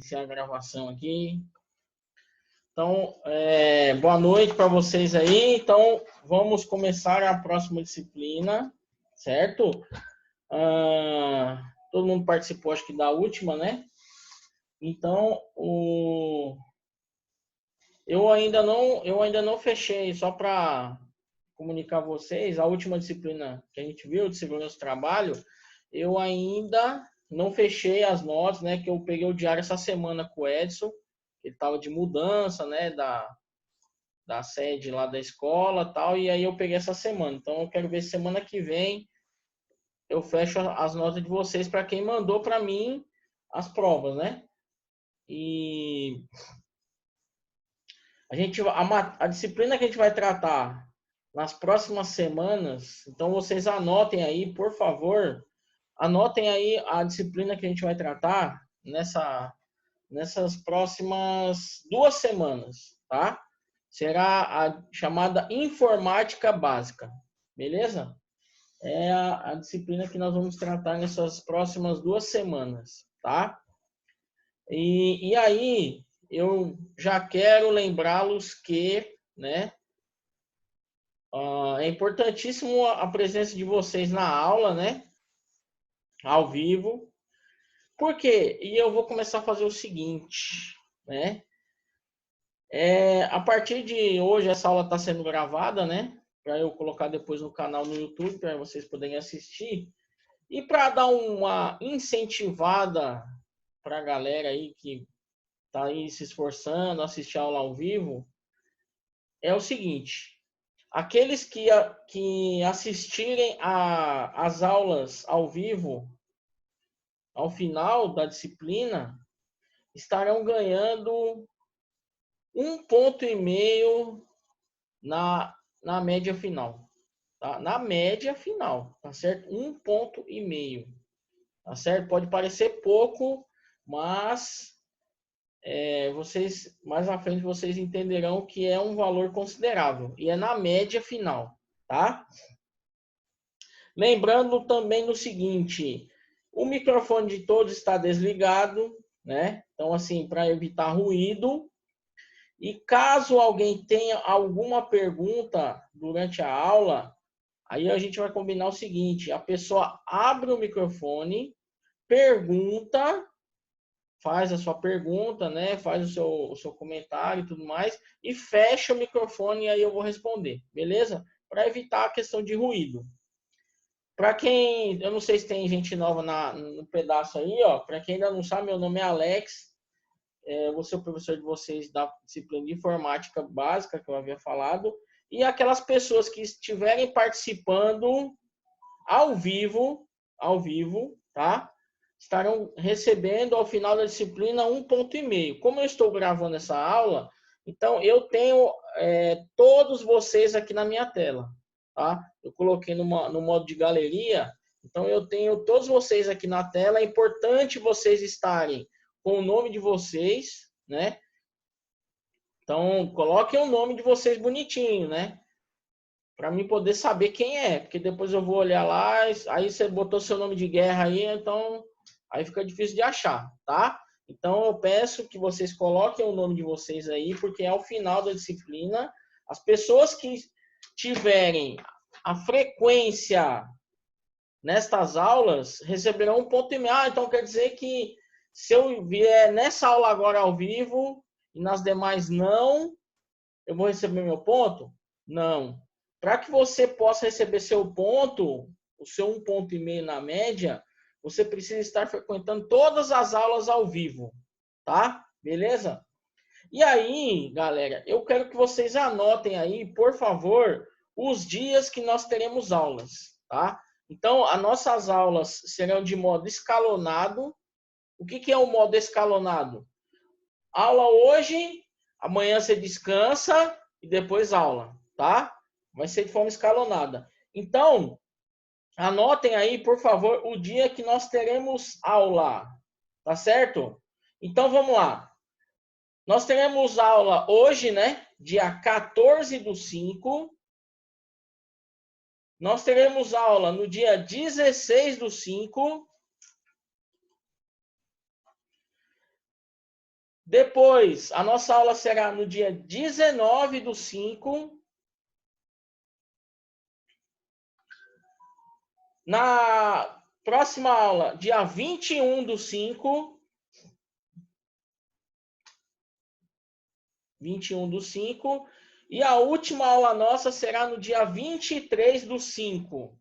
Iniciar a gravação aqui. Então, boa noite para vocês aí. Então, vamos começar a próxima disciplina, certo? Todo mundo participou, acho que da última, né? Então, eu ainda não fechei, só para comunicar a vocês, a última disciplina que a gente viu, de segurança do trabalho, eu ainda não fechei as notas, né? Que eu peguei o diário essa semana com o Edson, ele estava de mudança, né? Da sede lá da escola tal, e aí eu peguei essa semana. Então eu quero ver se semana que vem eu fecho as notas de vocês para quem mandou para mim as provas, né? E a disciplina que a gente vai tratar nas próximas semanas, então vocês anotem aí, por favor, anotem aí a disciplina que a gente vai tratar nessas próximas 2 semanas, tá? Será a chamada informática básica, beleza? É a disciplina que nós vamos tratar nessas próximas 2 semanas, tá? E aí, eu já quero lembrá-los que, né, é importantíssimo a presença de vocês na aula, né, ao vivo. Por quê? E eu vou começar a fazer o seguinte, né? A partir de hoje, essa aula está sendo gravada, né? Para eu colocar depois no canal no YouTube, para vocês poderem assistir. E para dar uma incentivada para a galera aí que está aí se esforçando, assistir a aula ao vivo, é o seguinte: aqueles que assistirem às aulas ao vivo, ao final da disciplina, estarão ganhando 1,5 ponto na média final. Tá? Na média final, tá certo? 1,5 ponto, tá certo? Pode parecer pouco, mas vocês mais à frente vocês entenderão que é um valor considerável e é na média final, tá? Lembrando também do seguinte: o microfone de todos está desligado, né? Então, assim, para evitar ruído. E caso alguém tenha alguma pergunta durante a aula, aí a gente vai combinar o seguinte: a pessoa abre o microfone, pergunta, faz a sua pergunta, né? Faz o seu comentário e tudo mais, e fecha o microfone e aí eu vou responder, beleza? Para evitar a questão de ruído. Para quem, eu não sei se tem gente nova no pedaço aí, ó. Para quem ainda não sabe, meu nome é Alex. Vou ser o professor de vocês da disciplina de informática básica que eu havia falado. E aquelas pessoas que estiverem participando ao vivo, tá? Estarão recebendo ao final da disciplina 1,5 ponto. Como eu estou gravando essa aula, então eu tenho todos vocês aqui na minha tela, tá? Eu coloquei no modo de galeria, então eu tenho todos vocês aqui na tela. É importante vocês estarem com o nome de vocês, né? Então, coloquem o nome de vocês bonitinho, né? Para mim poder saber quem é, porque depois eu vou olhar lá, aí você botou seu nome de guerra aí, então aí fica difícil de achar, tá? Então eu peço que vocês coloquem o nome de vocês aí, porque ao final da disciplina, as pessoas que tiverem a frequência nestas aulas receberão 1,5 ponto. Então quer dizer que se eu vier nessa aula agora ao vivo e nas demais não, eu vou receber meu ponto? Não. Para que você possa receber seu ponto, o seu 1,5 ponto na média, você precisa estar frequentando todas as aulas ao vivo, tá? Beleza? E aí, galera, eu quero que vocês anotem aí, por favor, os dias que nós teremos aulas, tá? Então, as nossas aulas serão de modo escalonado. O que é o modo escalonado? Aula hoje, amanhã você descansa e depois aula, tá? Vai ser de forma escalonada. Então, anotem aí, por favor, o dia que nós teremos aula, tá certo? Então, vamos lá. Nós teremos aula hoje, né? Dia 14/5. Nós teremos aula no dia 16/5. Depois, a nossa aula será no dia 19/5. Na próxima aula, dia 21/5. 21/5. E a última aula nossa será no dia 23/5.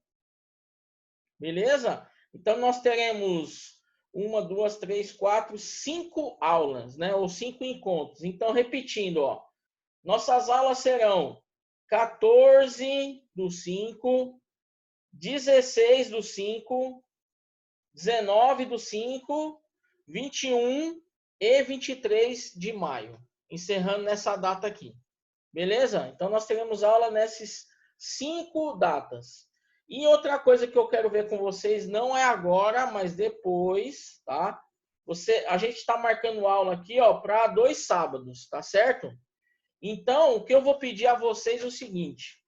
Beleza? Então, nós teremos 1, 2, 3, 4, 5 aulas, né? Ou 5 encontros. Então, repetindo, ó. Nossas aulas serão 14/5, 16/5, 19/5, 21 e 23 de maio. Encerrando nessa data aqui. Beleza? Então, nós teremos aula nessas 5 datas. E outra coisa que eu quero ver com vocês, não é agora, mas depois, tá? A gente está marcando aula aqui, ó, para 2 sábados, tá certo? Então, o que eu vou pedir a vocês é o seguinte.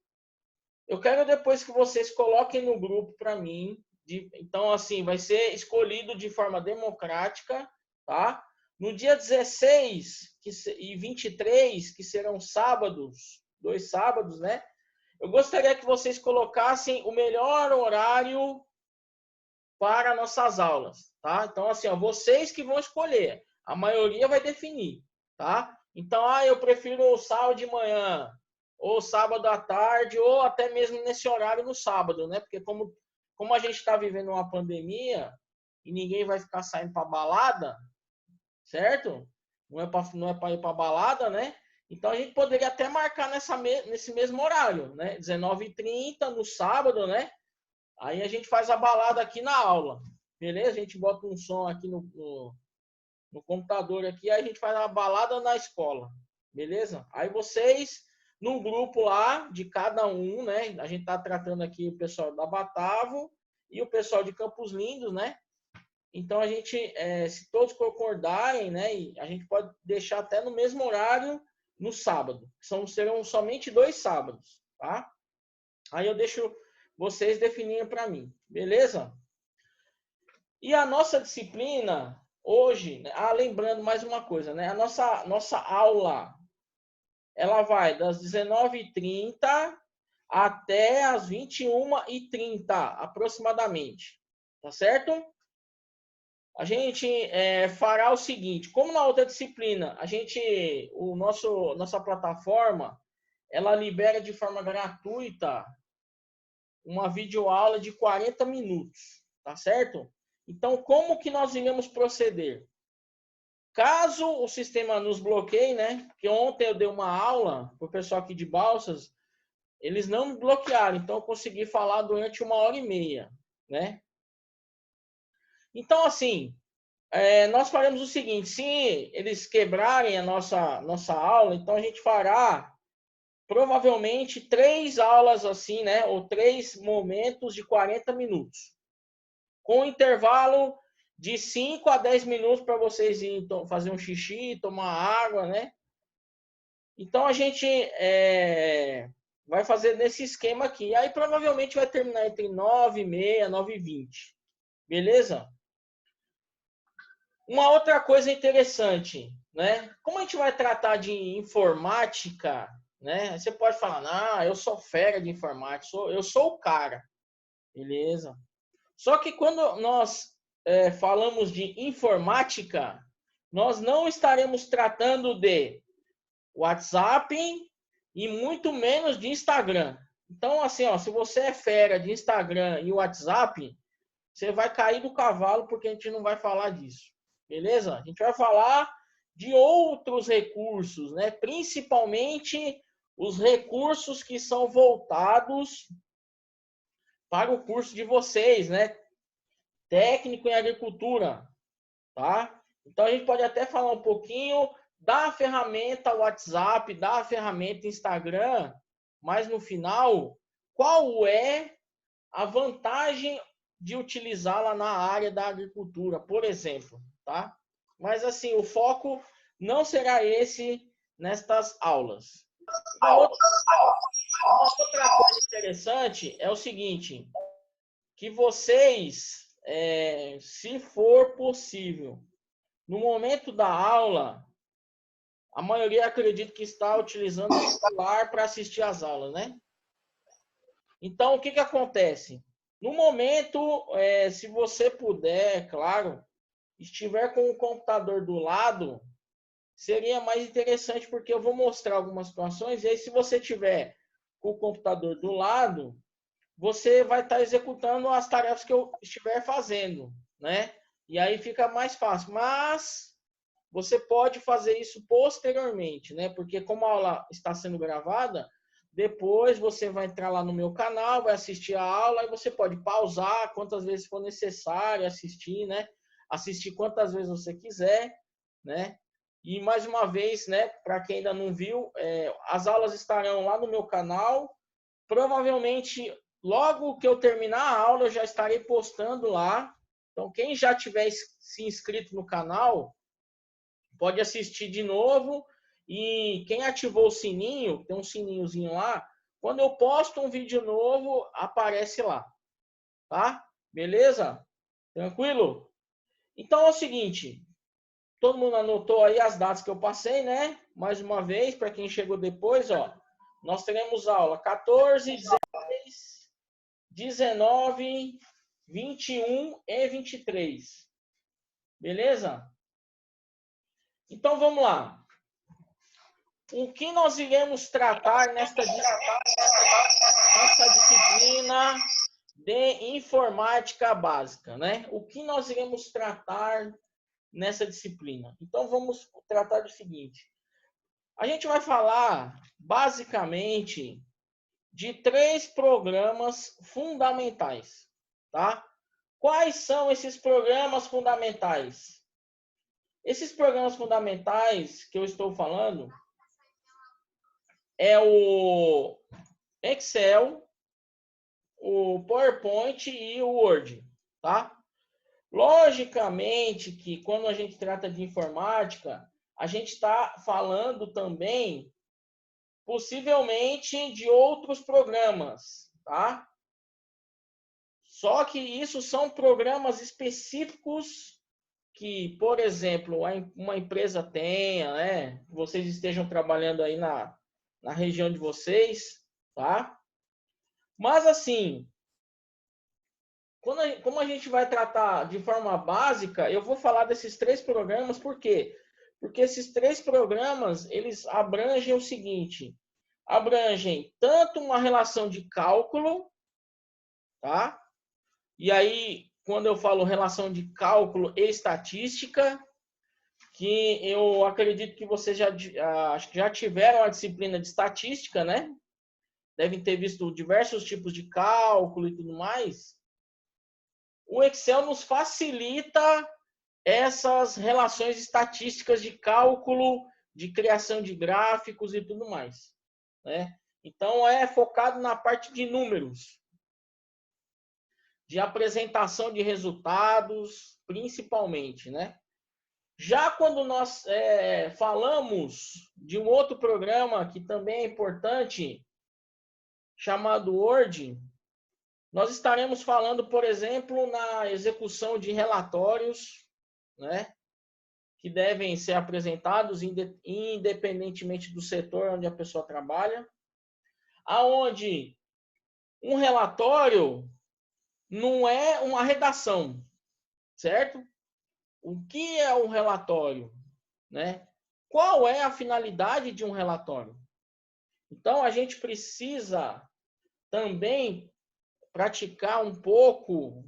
Eu quero depois que vocês coloquem no grupo para mim. Então, assim, vai ser escolhido de forma democrática, tá? No dia 16 e 23, que serão sábados, 2 sábados, né? Eu gostaria que vocês colocassem o melhor horário para nossas aulas, tá? Então, assim, ó, vocês que vão escolher. A maioria vai definir, tá? Então, eu prefiro o sábado de manhã, ou sábado à tarde, ou até mesmo nesse horário no sábado, né? Porque como a gente está vivendo uma pandemia e ninguém vai ficar saindo para balada, certo? Não é para ir para balada, né? Então a gente poderia até marcar nesse mesmo horário, né? 19h30 no sábado, né? Aí a gente faz a balada aqui na aula, beleza? A gente bota um som aqui no computador aqui, aí a gente faz a balada na escola, beleza? Aí vocês, no grupo lá de cada um, né? A gente tá tratando aqui o pessoal da Batavo e o pessoal de Campos Lindos, né? Então a gente, se todos concordarem, né? A gente pode deixar até no mesmo horário no sábado. Serão somente 2 sábados, tá? Aí eu deixo vocês definirem para mim, beleza? E a nossa disciplina hoje, né? Lembrando mais uma coisa, né? A nossa aula, ela vai das 19h30 até as 21h30, aproximadamente. Tá certo? A gente fará o seguinte, como na outra disciplina, nossa plataforma, ela libera de forma gratuita uma videoaula de 40 minutos, tá certo? Então, como que nós iremos proceder? Caso o sistema nos bloqueie, né? Porque ontem eu dei uma aula para o pessoal aqui de Balsas, eles não me bloquearam, então eu consegui falar durante 1h30, né? Então, assim, nós faremos o seguinte, se eles quebrarem a nossa aula, então a gente fará provavelmente 3 aulas assim, né? Ou 3 momentos de 40 minutos. Com intervalo de 5 a 10 minutos para vocês irem fazer um xixi, tomar água, né? Então a gente vai fazer nesse esquema aqui. Aí provavelmente vai terminar entre 9h30 e 9h20. Beleza? Uma outra coisa interessante, né? Como a gente vai tratar de informática, né? Você pode falar, não, eu sou fera de informática, eu sou o cara, beleza? Só que quando nós falamos de informática, nós não estaremos tratando de WhatsApp e muito menos de Instagram. Então, assim, ó, se você é fera de Instagram e WhatsApp, você vai cair do cavalo porque a gente não vai falar disso. Beleza? A gente vai falar de outros recursos, né? Principalmente os recursos que são voltados para o curso de vocês, né? Técnico em agricultura, tá? Então a gente pode até falar um pouquinho da ferramenta WhatsApp, da ferramenta Instagram, mas no final, qual é a vantagem de utilizá-la na área da agricultura, por exemplo, tá? Mas assim, o foco não será esse nestas aulas. Uma outra coisa interessante é o seguinte, que vocês, se for possível, no momento da aula, A maioria acredito que está utilizando o celular para assistir às aulas, né? Então, o que acontece? No momento, se você puder, claro, estiver com o computador do lado, seria mais interessante, porque eu vou mostrar algumas situações, e aí se você tiver com o computador do lado, você vai estar executando as tarefas que eu estiver fazendo, né? E aí fica mais fácil. Mas você pode fazer isso posteriormente, né? Porque como a aula está sendo gravada, depois você vai entrar lá no meu canal, vai assistir a aula e você pode pausar quantas vezes for necessário assistir, né? Assistir quantas vezes você quiser, né? E mais uma vez, né, para quem ainda não viu, as aulas estarão lá no meu canal. Provavelmente, logo que eu terminar a aula, eu já estarei postando lá. Então, quem já tiver se inscrito no canal, pode assistir de novo. E quem ativou o sininho, tem um sininhozinho lá, quando eu posto um vídeo novo, aparece lá. Tá? Beleza? Tranquilo? Então é o seguinte, todo mundo anotou aí as datas que eu passei, né? Mais uma vez, para quem chegou depois, ó, nós teremos aula 14, 16, 19, 21 e 23. Beleza? Então vamos lá. O que nós iremos tratar nesta disciplina de informática básica, né? O que nós iremos tratar nessa disciplina? Então vamos tratar do seguinte. A gente vai falar basicamente de 3 programas fundamentais, tá? Quais são esses programas fundamentais? Esses programas fundamentais que eu estou falando é o Excel, o PowerPoint e o Word, tá? Logicamente que quando a gente trata de informática, a gente está falando também possivelmente de outros programas, tá? Só que isso são programas específicos que, por exemplo, uma empresa tenha, né? Vocês estejam trabalhando aí na região de vocês, tá? Mas assim, como a gente vai tratar de forma básica, eu vou falar desses 3 programas, por quê? Porque esses 3 programas, eles abrangem o seguinte, abrangem tanto uma relação de cálculo, tá? E aí, quando eu falo relação de cálculo e estatística, que eu acredito que vocês acho que já tiveram a disciplina de estatística, né? Devem ter visto diversos tipos de cálculo e tudo mais. O Excel nos facilita essas relações estatísticas de cálculo, de criação de gráficos e tudo mais, né? Então, é focado na parte de números, de apresentação de resultados, principalmente, né? Já quando nós falamos de um outro programa que também é importante, chamado Word, nós estaremos falando, por exemplo, na execução de relatórios, né? Que devem ser apresentados independentemente do setor onde a pessoa trabalha, aonde um relatório não é uma redação, certo? O que é um relatório, né? Qual é a finalidade de um relatório? Então, a gente precisa também praticar um pouco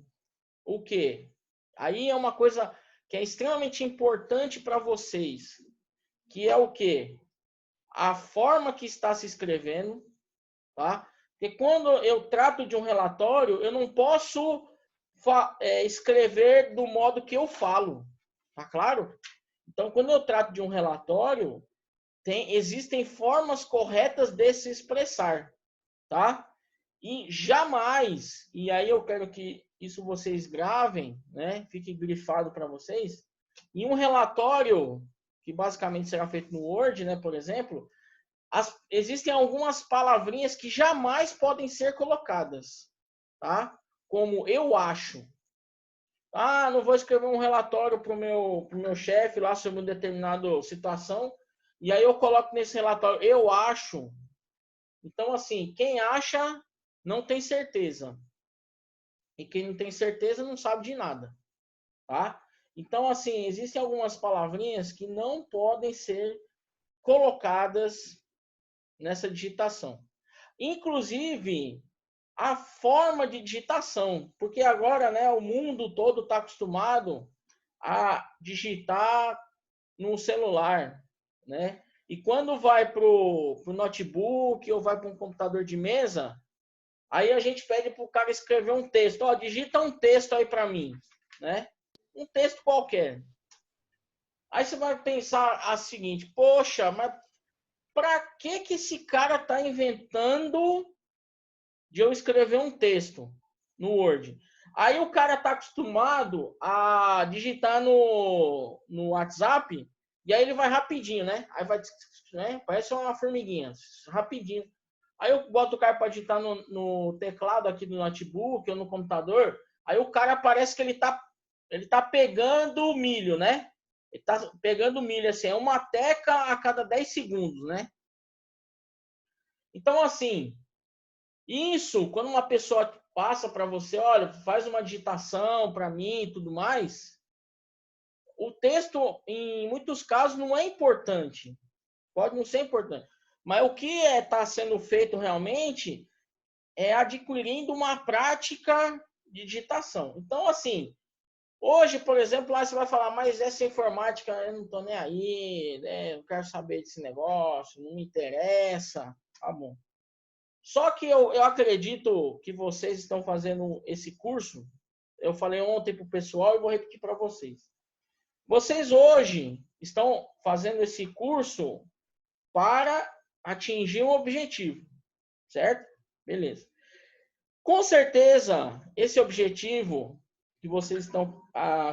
o quê? Aí é uma coisa que é extremamente importante para vocês, que é o quê? A forma que está se escrevendo, tá? Porque quando eu trato de um relatório, eu não posso escrever do modo que eu falo, tá claro? Então, quando eu trato de um relatório, existem formas corretas de se expressar, tá? E jamais, e aí eu quero que isso vocês gravem, né? Fique grifado para vocês. Em um relatório, que basicamente será feito no Word, né, por exemplo, existem algumas palavrinhas que jamais podem ser colocadas, tá? Como eu acho. Não vou escrever um relatório para o meu chefe lá sobre uma determinada situação E aí eu coloco nesse relatório, eu acho. Então, assim, quem acha não tem certeza. E quem não tem certeza não sabe de nada, tá? Então, assim, existem algumas palavrinhas que não podem ser colocadas nessa digitação. Inclusive, a forma de digitação, porque agora, né, o mundo todo está acostumado a digitar no celular, né? E quando vai para o notebook ou vai para um computador de mesa, aí a gente pede para o cara escrever um texto. Ó, digita um texto aí para mim, né? Um texto qualquer. Aí você vai pensar a seguinte, poxa, mas para que esse cara está inventando de eu escrever um texto no Word? Aí o cara está acostumado a digitar no WhatsApp e aí ele vai rapidinho, né? Aí vai, né? Parece uma formiguinha, rapidinho. Aí eu boto o cara para digitar no teclado aqui do notebook ou no computador. Aí o cara parece que ele tá pegando milho, né? Ele tá pegando milho, assim, é uma teca a cada 10 segundos, né? Então, assim, isso, quando uma pessoa passa para você, olha, faz uma digitação para mim e tudo mais, o texto, em muitos casos, não é importante. Pode não ser importante. Mas o que está sendo feito realmente é adquirindo uma prática de digitação. Então, assim, hoje, por exemplo, lá você vai falar, mas essa informática eu não estou nem aí, né? Eu quero saber desse negócio, não me interessa. Tá bom. Só que eu acredito que vocês estão fazendo esse curso. Eu falei ontem para o pessoal e vou repetir para vocês. Vocês hoje estão fazendo esse curso para atingir um objetivo, certo? Beleza. Com certeza, esse objetivo que vocês estão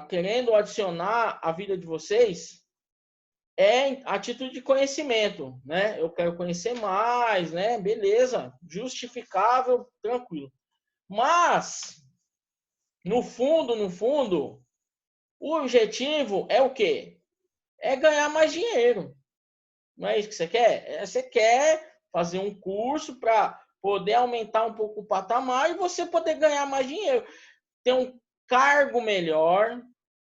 querendo adicionar à vida de vocês é a título de conhecimento, né? Eu quero conhecer mais, né? Beleza, justificável, tranquilo. Mas, no fundo, o objetivo é o quê? É ganhar mais dinheiro. Não é isso que você quer? Você quer fazer um curso para poder aumentar um pouco o patamar e você poder ganhar mais dinheiro. Ter um cargo melhor,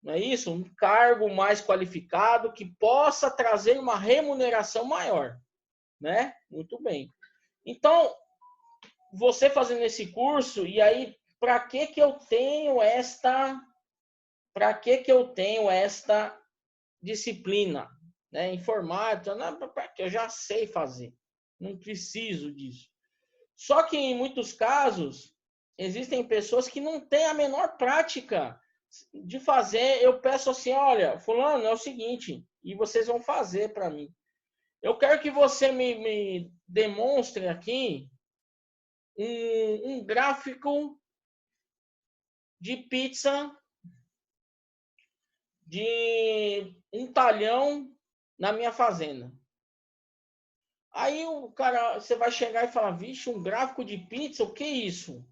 não é isso? Um cargo mais qualificado que possa trazer uma remuneração maior, né? Muito bem. Então, você fazendo esse curso, e aí, para que eu tenho esta disciplina, né? Informática, que eu já sei fazer, não preciso disso. Só que em muitos casos existem pessoas que não têm a menor prática de fazer. Eu peço assim, olha, fulano, é o seguinte, e vocês vão fazer para mim. Eu quero que você me demonstre aqui um gráfico de pizza de um talhão na minha fazenda. Aí o cara, você vai chegar e falar, vixe, um gráfico de pizza, o que é isso?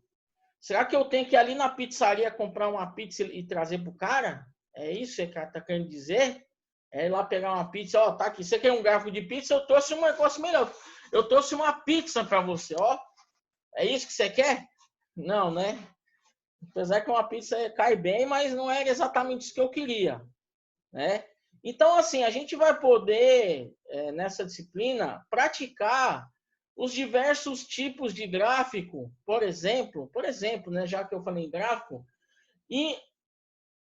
Será que eu tenho que ir ali na pizzaria comprar uma pizza e trazer pro cara? É isso que você tá querendo dizer? É ir lá pegar uma pizza, ó, tá aqui. Você quer um gráfico de pizza? Eu trouxe um negócio melhor. Eu trouxe uma pizza para você, ó. É isso que você quer? Não, né? Apesar que uma pizza cai bem, mas não era exatamente isso que eu queria, né? Então, assim, a gente vai poder, nessa disciplina, praticar os diversos tipos de gráfico, por exemplo, né, já que eu falei em gráfico, e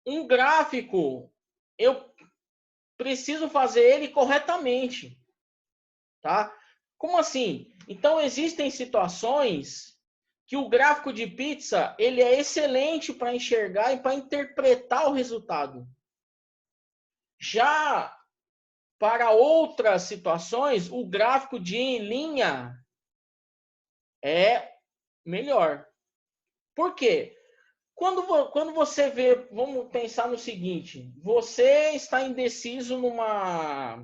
um gráfico, eu preciso fazer ele corretamente, tá? Como assim? Então, existem situações que o gráfico de pizza, ele é excelente para enxergar e para interpretar o resultado. Já para outras situações, o gráfico de linha é melhor. Por quê? Quando você vê, vamos pensar no seguinte, você está indeciso numa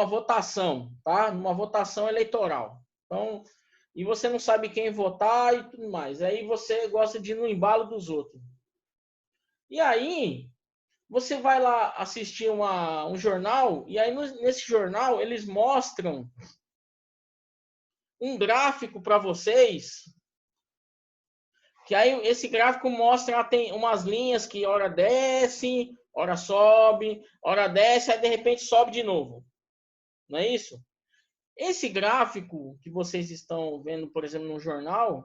votação, tá? Numa votação eleitoral. Então, e você não sabe quem votar e tudo mais. Aí você gosta de ir no embalo dos outros. E aí, você vai lá assistir um jornal, e aí nesse jornal eles mostram um gráfico para vocês, que aí esse gráfico mostra, tem umas linhas que hora desce, hora sobe, hora desce, aí de repente sobe de novo. Não é isso? Esse gráfico que vocês estão vendo, por exemplo, no jornal, o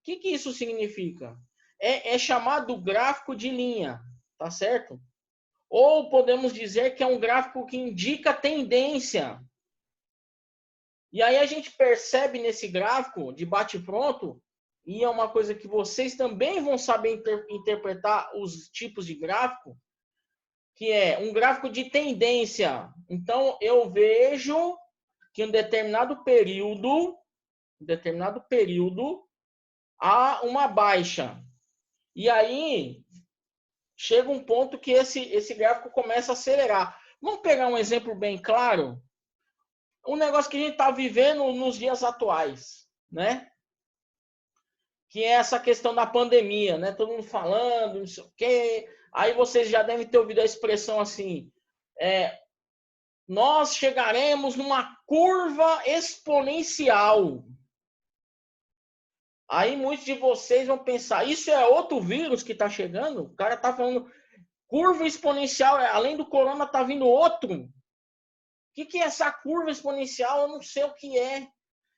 que isso significa? É chamado gráfico de linha, tá certo? Ou podemos dizer que é um gráfico que indica tendência. E aí a gente percebe nesse gráfico de bate-pronto, e é uma coisa que vocês também vão saber interpretar os tipos de gráfico, que é um gráfico de tendência. Então eu vejo que em um determinado período há uma baixa. E aí chega um ponto que esse gráfico começa a acelerar. Vamos pegar um exemplo bem claro? Um negócio que a gente está vivendo nos dias atuais, né? Que é essa questão da pandemia, né? Todo mundo falando, não sei o quê. Aí vocês já devem ter ouvido a expressão assim, nós chegaremos numa curva exponencial. Aí muitos de vocês vão pensar, isso é outro vírus que está chegando? O cara está falando curva exponencial, além do corona está vindo outro. O que é essa curva exponencial? Eu não sei o que é.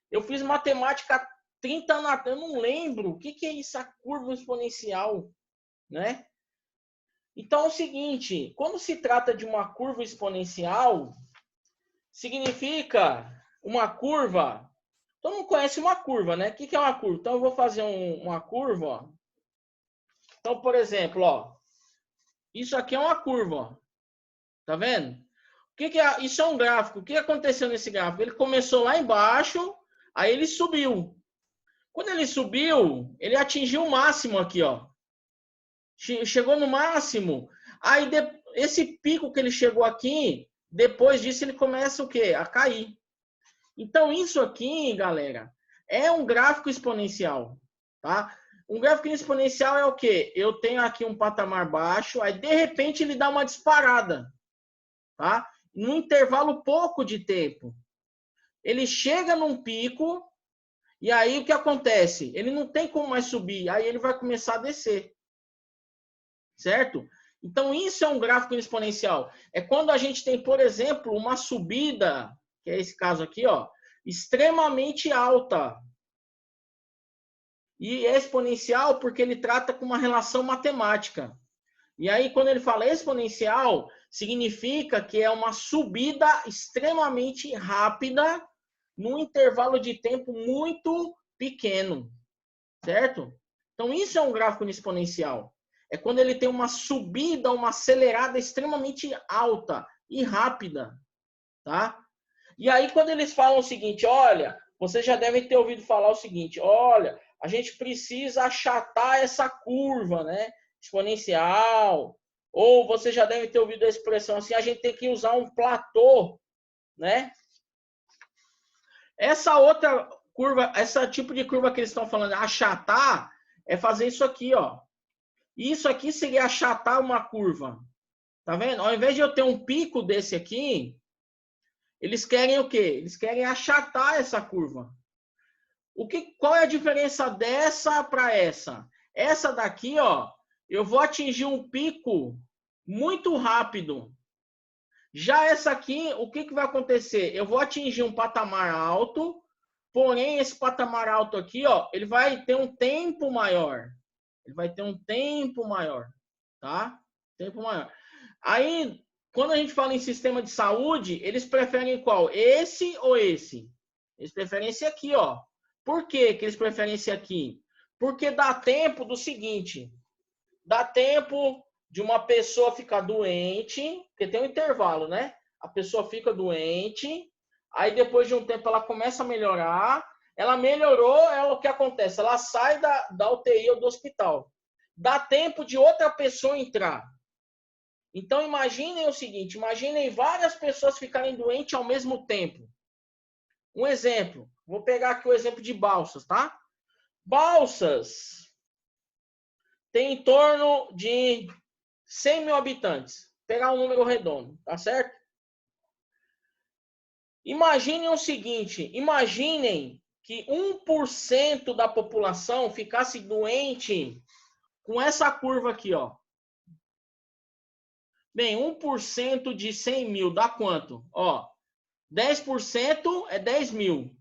Eu fiz matemática 30 anos atrás, eu não lembro. O que é essa curva exponencial? Né? Então é o seguinte, quando se trata de uma curva exponencial, significa uma curva. Todo mundo conhece uma curva, né? O que é uma curva? Então eu vou fazer uma curva. Ó. Então, por exemplo, ó, isso aqui é uma curva. Ó. Tá vendo? Isso é um gráfico. O que aconteceu nesse gráfico? Ele começou lá embaixo, aí ele subiu. Quando ele subiu, ele atingiu o máximo aqui, ó. Chegou no máximo. Aí esse pico que ele chegou aqui, depois disso ele começa o quê? A cair. Então isso aqui, galera, é um gráfico exponencial, tá? Um gráfico exponencial é o quê? Eu tenho aqui um patamar baixo, aí de repente ele dá uma disparada, tá? Num intervalo pouco de tempo. Ele chega num pico e aí o que acontece? Ele não tem como mais subir, aí ele vai começar a descer. Certo? Então, isso é um gráfico exponencial. É quando a gente tem, por exemplo, uma subida, que é esse caso aqui, ó, extremamente alta. E é exponencial porque ele trata com uma relação matemática. E aí, quando ele fala exponencial, significa que é uma subida extremamente rápida num intervalo de tempo muito pequeno. Certo? Então, isso é um gráfico exponencial. É quando ele tem uma subida, uma acelerada extremamente alta e rápida, tá? E aí quando eles falam o seguinte, olha, vocês já devem ter ouvido falar o seguinte, olha, a gente precisa achatar essa curva, né? Exponencial. Ou você já deve ter ouvido a expressão assim, a gente tem que usar um platô, né? Essa outra curva, esse tipo de curva que eles estão falando, achatar, é fazer isso aqui, ó. Isso aqui seria achatar uma curva. Tá vendo? Ao invés de eu ter um pico desse aqui, eles querem o quê? Eles querem achatar essa curva. Qual é a diferença dessa para essa? Essa daqui, ó, eu vou atingir um pico muito rápido. Já essa aqui, o que vai acontecer? Eu vou atingir um patamar alto, porém esse patamar alto aqui, ó, ele vai ter um tempo maior. Ele vai ter um tempo maior, tá? Tempo maior. Aí, quando a gente fala em sistema de saúde, eles preferem qual? Esse ou esse? Eles preferem esse aqui, ó. Por que eles preferem esse aqui? Porque dá tempo do seguinte, dá tempo de uma pessoa ficar doente, porque tem um intervalo, né? A pessoa fica doente, aí depois de um tempo ela começa a melhorar, ela melhorou, o que acontece? Ela sai da UTI ou do hospital. Dá tempo de outra pessoa entrar. Então imaginem o seguinte, imaginem várias pessoas ficarem doentes ao mesmo tempo. Um exemplo, vou pegar aqui o exemplo de Balsas, tá? Balsas tem em torno de 100 mil habitantes. Pegar um número redondo, tá certo? Imaginem o seguinte, imaginem que 1% da população ficasse doente com essa curva aqui, ó. Bem, 1% de 100 mil dá quanto? Ó, 10% é 10 mil,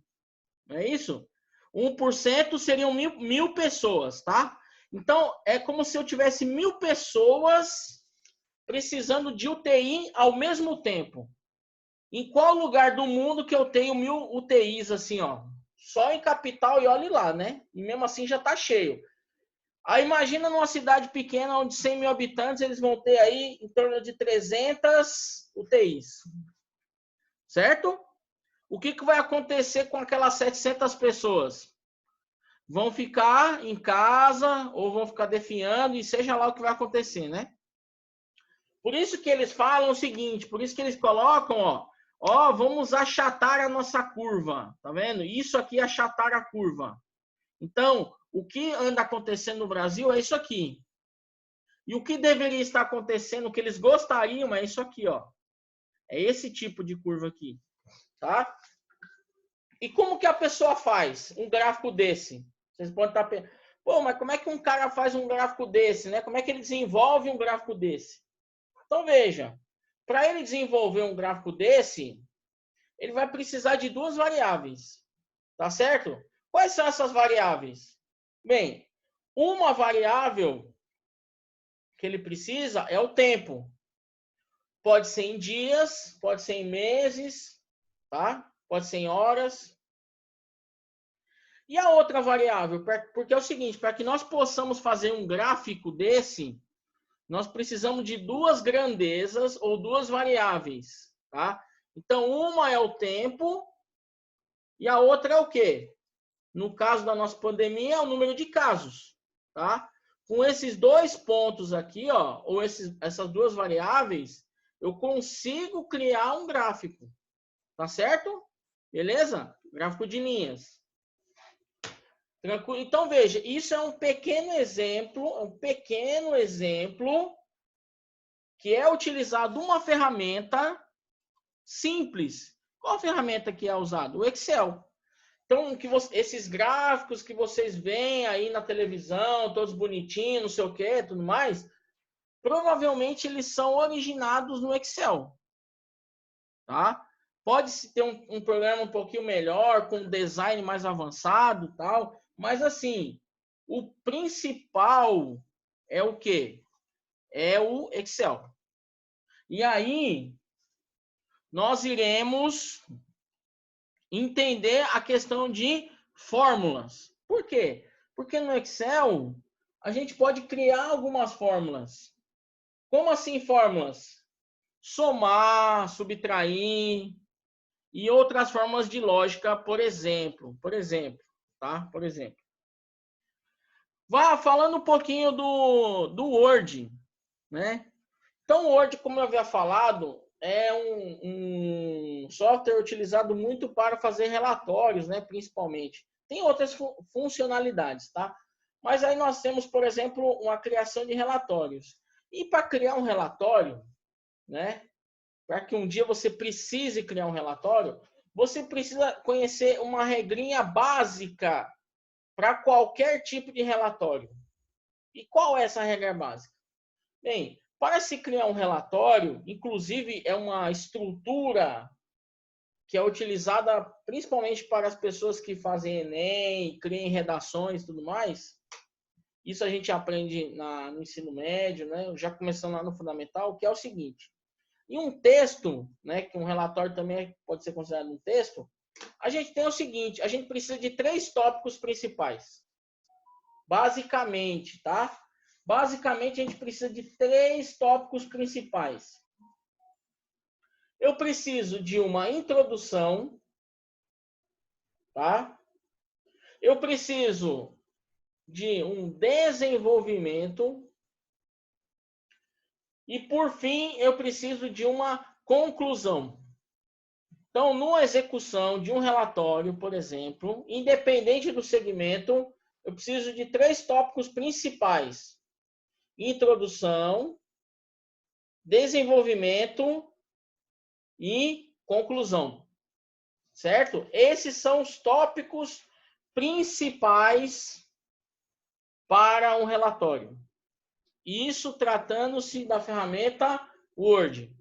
não é isso? 1% seriam mil pessoas, tá? Então, é como se eu tivesse 1000 pessoas precisando de UTI ao mesmo tempo. Em qual lugar do mundo que eu tenho 1000 UTIs assim, ó? Só em capital e olhe lá, né? E mesmo assim já tá cheio. Aí imagina numa cidade pequena onde 100 mil habitantes, eles vão ter aí em torno de 300 UTIs. Certo? O que vai acontecer com aquelas 700 pessoas? Vão ficar em casa ou vão ficar definhando e seja lá o que vai acontecer, né? Por isso que eles falam o seguinte, por isso que eles colocam, ó, vamos achatar a nossa curva, tá vendo? Isso aqui é achatar a curva. Então, o que anda acontecendo no Brasil é isso aqui. E o que deveria estar acontecendo, o que eles gostariam é isso aqui, ó. É esse tipo de curva aqui, tá? E como que a pessoa faz um gráfico desse? Vocês podem estar pensando, pô, mas como é que um cara faz um gráfico desse, né? Como é que ele desenvolve um gráfico desse? Então, veja, para ele desenvolver um gráfico desse, ele vai precisar de duas variáveis, tá certo? Quais são essas variáveis? Bem, uma variável que ele precisa é o tempo. Pode ser em dias, pode ser em meses, tá? Pode ser em horas. E a outra variável, porque é o seguinte, para que nós possamos fazer um gráfico desse, nós precisamos de duas grandezas ou duas variáveis, tá? Então, uma é o tempo e a outra é o quê? No caso da nossa pandemia, é o número de casos, tá? Com esses dois pontos aqui, ó, ou essas duas variáveis, eu consigo criar um gráfico, tá certo? Beleza? Gráfico de linhas. Tranquilo? Então, veja, isso é um pequeno exemplo que é utilizado uma ferramenta simples. Qual a ferramenta que é usada? O Excel. Então, esses gráficos que vocês veem aí na televisão, todos bonitinhos, não sei o que, tudo mais, provavelmente eles são originados no Excel. Tá? Pode-se ter um programa um pouquinho melhor, com design mais avançado, tal, mas assim, o principal é o quê? É o Excel. E aí, nós iremos entender a questão de fórmulas. Por quê? Porque no Excel, a gente pode criar algumas fórmulas. Como assim fórmulas? Somar, subtrair e outras formas de lógica, por exemplo, tá? Por exemplo. Vá falando um pouquinho do Word, né? Então, o Word, como eu havia falado, é um software utilizado muito para fazer relatórios, né? Principalmente. Tem outras funcionalidades, tá? Mas aí nós temos, por exemplo, uma criação de relatórios. E para criar um relatório, né? Para que um dia você precise criar um relatório, você precisa conhecer uma regrinha básica para qualquer tipo de relatório. E qual é essa regra básica? Bem, para se criar um relatório, inclusive é uma estrutura que é utilizada principalmente para as pessoas que fazem Enem, criam redações e tudo mais. Isso a gente aprende no ensino médio, né? Já começando lá no fundamental, que é o seguinte. Em um texto, né, que um relatório também pode ser considerado um texto, a gente tem o seguinte, a gente precisa de 3 tópicos principais. Basicamente, tá? Basicamente, a gente precisa de 3 tópicos principais. Eu preciso de uma introdução, tá? Eu preciso de um desenvolvimento e, por fim, eu preciso de uma conclusão. Então, numa execução de um relatório, por exemplo, independente do segmento, eu preciso de 3 tópicos principais: introdução, desenvolvimento e conclusão, certo? Esses são os tópicos principais para um relatório. Isso tratando-se da ferramenta Word,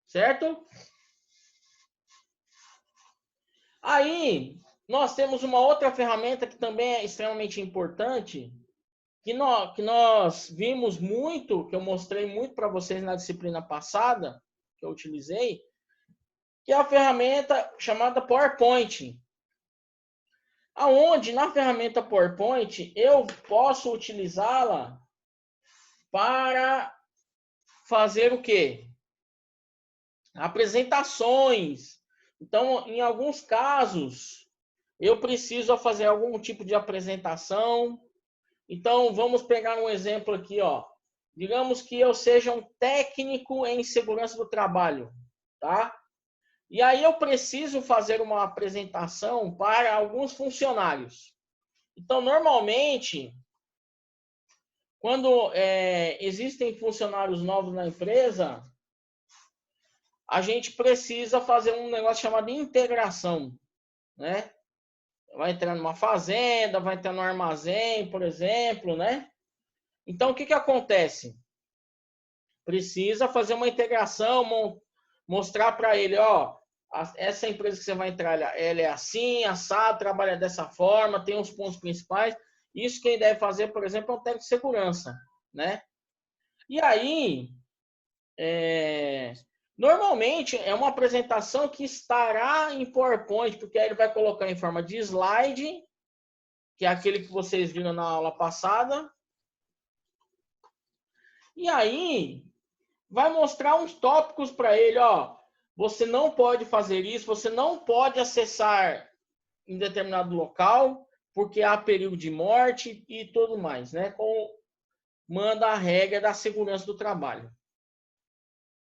certo? Aí, nós temos uma outra ferramenta que também é extremamente importante, que nós vimos muito, que eu mostrei muito para vocês na disciplina passada, que eu utilizei, que é a ferramenta chamada PowerPoint. Aonde, na ferramenta PowerPoint, eu posso utilizá-la para fazer o quê? Apresentações. Então, em alguns casos, eu preciso fazer algum tipo de apresentação. Então, vamos pegar um exemplo aqui, ó. Digamos que eu seja um técnico em segurança do trabalho, tá? E aí eu preciso fazer uma apresentação para alguns funcionários. Então, normalmente, quando existem funcionários novos na empresa, a gente precisa fazer um negócio chamado integração, né? Vai entrar numa fazenda, vai entrar no armazém, por exemplo, né? Então, o que acontece? Precisa fazer uma integração, mostrar para ele, ó, essa empresa que você vai entrar, ela é assim, assado, trabalha dessa forma, tem os pontos principais. Isso quem deve fazer, por exemplo, é um técnico de segurança, né? E aí, normalmente é uma apresentação que estará em PowerPoint, porque aí ele vai colocar em forma de slide, que é aquele que vocês viram na aula passada. E aí, vai mostrar uns tópicos para ele, ó. Você não pode fazer isso, você não pode acessar em determinado local, porque há perigo de morte e tudo mais, né? Como manda a regra da segurança do trabalho.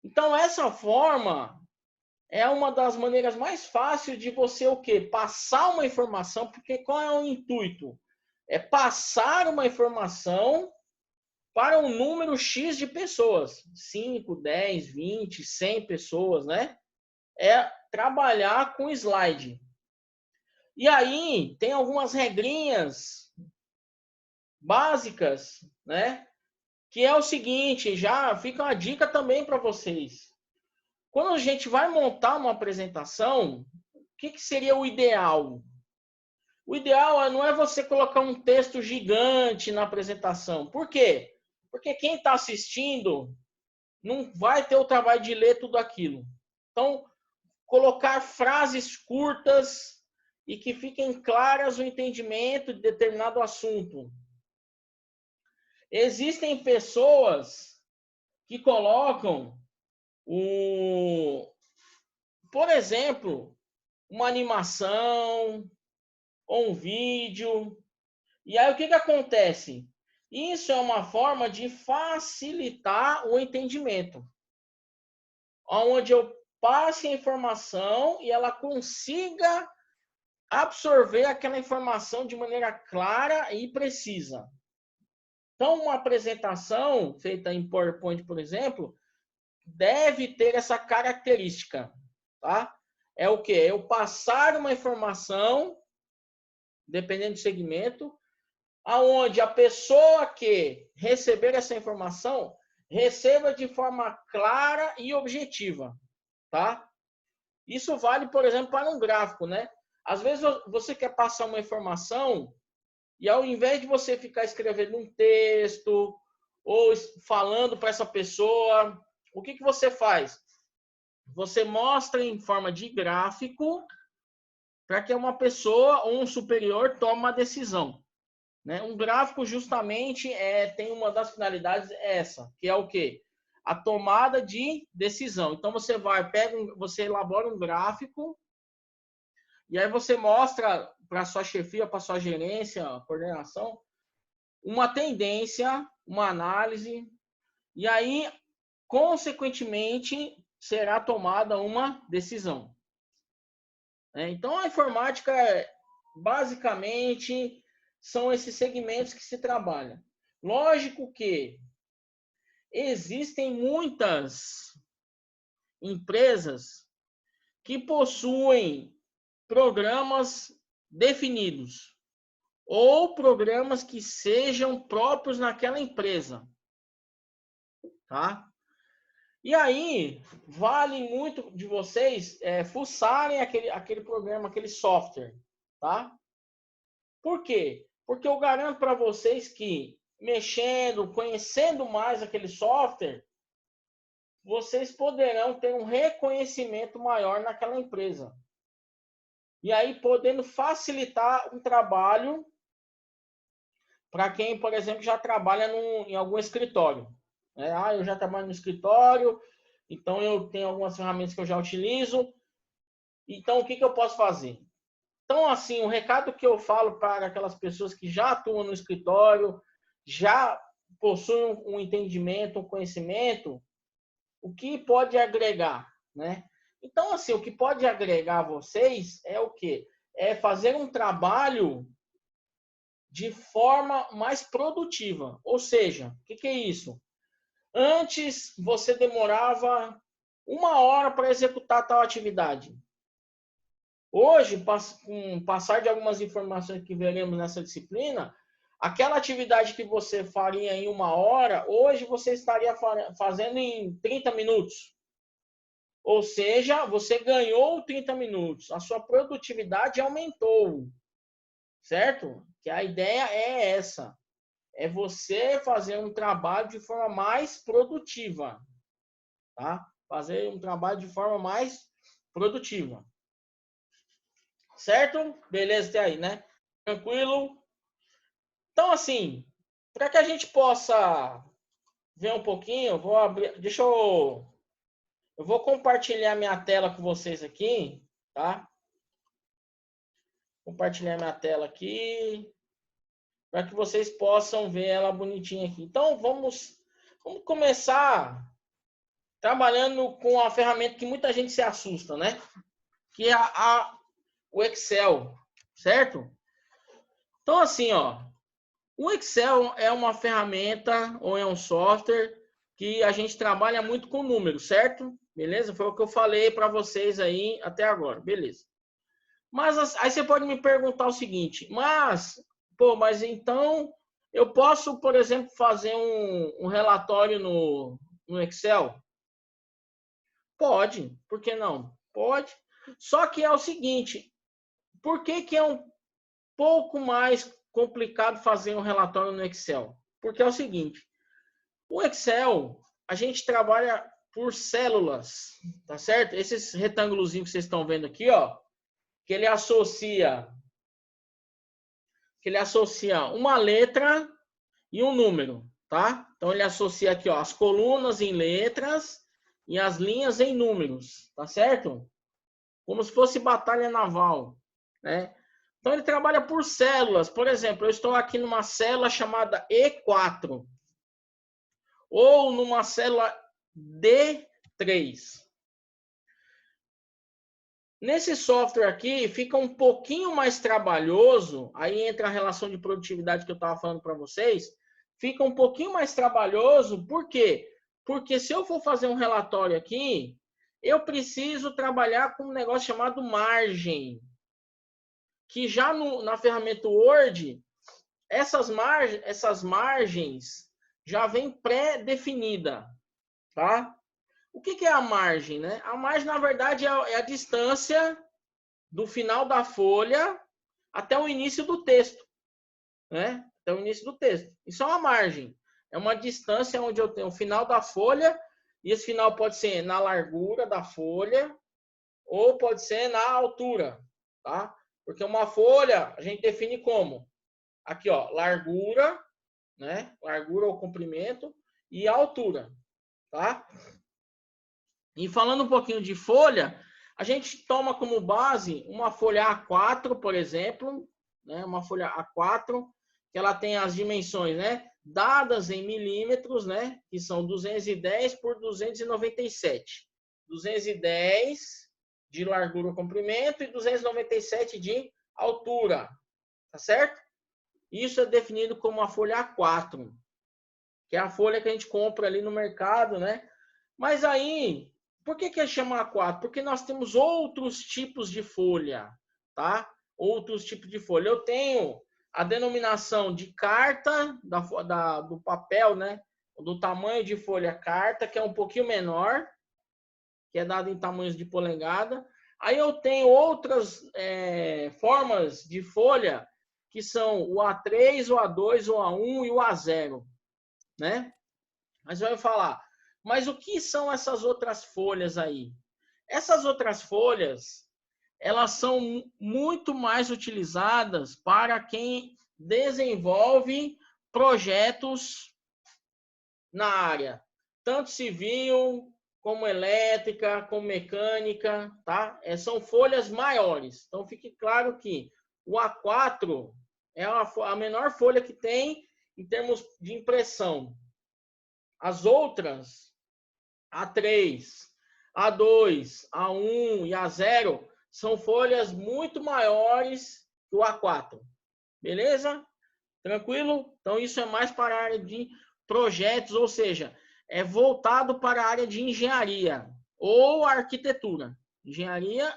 Então, essa forma é uma das maneiras mais fáceis de você o quê? Passar uma informação, porque qual é o intuito? É passar uma informação para um número X de pessoas, 5, 10, 20, 100 pessoas, né? É trabalhar com slide. E aí tem algumas regrinhas básicas, né? Que é o seguinte, já fica uma dica também para vocês. Quando a gente vai montar uma apresentação, o que seria o ideal? O ideal não é você colocar um texto gigante na apresentação. Por quê? Porque quem está assistindo não vai ter o trabalho de ler tudo aquilo. Então, colocar frases curtas e que fiquem claras o entendimento de determinado assunto. Existem pessoas que colocam, por exemplo, uma animação ou um vídeo. E aí o que acontece? Isso é uma forma de facilitar o entendimento, onde eu passe a informação e ela consiga absorver aquela informação de maneira clara e precisa. Então, uma apresentação feita em PowerPoint, por exemplo, deve ter essa característica, tá? É o quê? É eu passar uma informação, dependendo do segmento, aonde a pessoa que receber essa informação receba de forma clara e objetiva, tá? Isso vale, por exemplo, para um gráfico, né? Às vezes você quer passar uma informação e ao invés de você ficar escrevendo um texto ou falando para essa pessoa, o que você faz? Você mostra em forma de gráfico para que uma pessoa ou um superior tome uma decisão. Né? Um gráfico justamente tem uma das finalidades essa, que é o quê? A tomada de decisão. Então você você elabora um gráfico e aí você mostra para a sua chefia, para a sua gerência, coordenação, uma tendência, uma análise, e aí, consequentemente, será tomada uma decisão. Então, a informática, basicamente, são esses segmentos que se trabalham. Lógico que existem muitas empresas que possuem programas definidos ou programas que sejam próprios naquela empresa, tá? E aí, vale muito de vocês fuçarem aquele programa, aquele software, tá? Por quê? Porque eu garanto para vocês que, mexendo, conhecendo mais aquele software, vocês poderão ter um reconhecimento maior naquela empresa. E aí, podendo facilitar um trabalho para quem, por exemplo, já trabalha em algum escritório. Eu já trabalho no escritório, então eu tenho algumas ferramentas que eu já utilizo. Então, o que eu posso fazer? Então, assim, o recado que eu falo para aquelas pessoas que já atuam no escritório, já possuem um entendimento, um conhecimento, o que pode agregar, né? Então, assim, o que pode agregar a vocês é o quê? É fazer um trabalho de forma mais produtiva. Ou seja, o que é isso? Antes, você demorava 1 hora para executar tal atividade. Hoje, com o passar de algumas informações que veremos nessa disciplina, aquela atividade que você faria em 1 hora, hoje você estaria fazendo em 30 minutos. Ou seja, você ganhou 30 minutos. A sua produtividade aumentou. Certo? Que a ideia é essa. É você fazer um trabalho de forma mais produtiva. Tá? Fazer um trabalho de forma mais produtiva. Certo? Beleza até aí, né? Tranquilo? Então, assim, para que a gente possa ver um pouquinho, eu vou abrir. Eu vou compartilhar minha tela com vocês aqui, tá? Compartilhar minha tela aqui, para que vocês possam ver ela bonitinha aqui. Então, vamos começar trabalhando com a ferramenta que muita gente se assusta, né? Que é o Excel, certo? Então, assim, ó, o Excel é uma ferramenta ou é um software que a gente trabalha muito com números, certo? Beleza? Foi o que eu falei para vocês aí até agora, beleza. Mas aí você pode me perguntar o seguinte, mas então eu posso, por exemplo, fazer um relatório no Excel? Pode, por que não? Pode. Só que é o seguinte, por que é um pouco mais complicado fazer um relatório no Excel? Porque é o seguinte, o Excel, a gente trabalha por células, tá certo? Esses retângulos que vocês estão vendo aqui, ó, que ele associa uma letra e um número, tá? Então ele associa aqui, ó, as colunas em letras e as linhas em números, tá certo? Como se fosse batalha naval, né? Então ele trabalha por células. Por exemplo, eu estou aqui numa célula chamada E4 ou numa célula D3. Nesse software aqui fica um pouquinho mais trabalhoso, aí entra a relação de produtividade que eu estava falando para vocês, fica um pouquinho mais trabalhoso, por quê? Porque se eu for fazer um relatório aqui, eu preciso trabalhar com um negócio chamado margem, que já na ferramenta Word, essas margens já vem pré-definida, tá? O que é a margem, né? A margem, na verdade, é a distância do final da folha até o início do texto, né? Até o início do texto. Isso é uma margem. É uma distância onde eu tenho o final da folha, e esse final pode ser na largura da folha ou pode ser na altura, tá? Porque uma folha a gente define como? Aqui, ó, largura, né? Largura ou comprimento e altura, tá? E falando um pouquinho de folha, a gente toma como base uma folha A4, por exemplo, né? Uma folha A4, que ela tem as dimensões, né? Dadas em milímetros, né? Que são 210 por 297. 210 de largura ou comprimento e 297 de altura, tá certo? Isso é definido como a folha A4. que é a folha que a gente compra ali no mercado, né? Mas aí, por que chama A4? Porque nós temos outros tipos de folha, tá? Outros tipos de folha. Eu tenho a denominação de carta, do papel, né? Do tamanho de folha carta, que é um pouquinho menor, que é dado em tamanhos de polegada. Aí eu tenho outras formas de folha, que são o A3, o A2, o A1 e o A0, né? Mas vai falar, mas o que são essas outras folhas aí? Essas outras folhas, elas são muito mais utilizadas para quem desenvolve projetos na área, tanto civil, como elétrica, como mecânica, tá? São folhas maiores. Então, fique claro que o A4 é a menor folha que tem em termos de impressão. As outras, A3, A2, A1 e A0, são folhas muito maiores que o A4. Beleza? Tranquilo? Então, isso é mais para a área de projetos, ou seja, é voltado para a área de engenharia ou arquitetura. Engenharia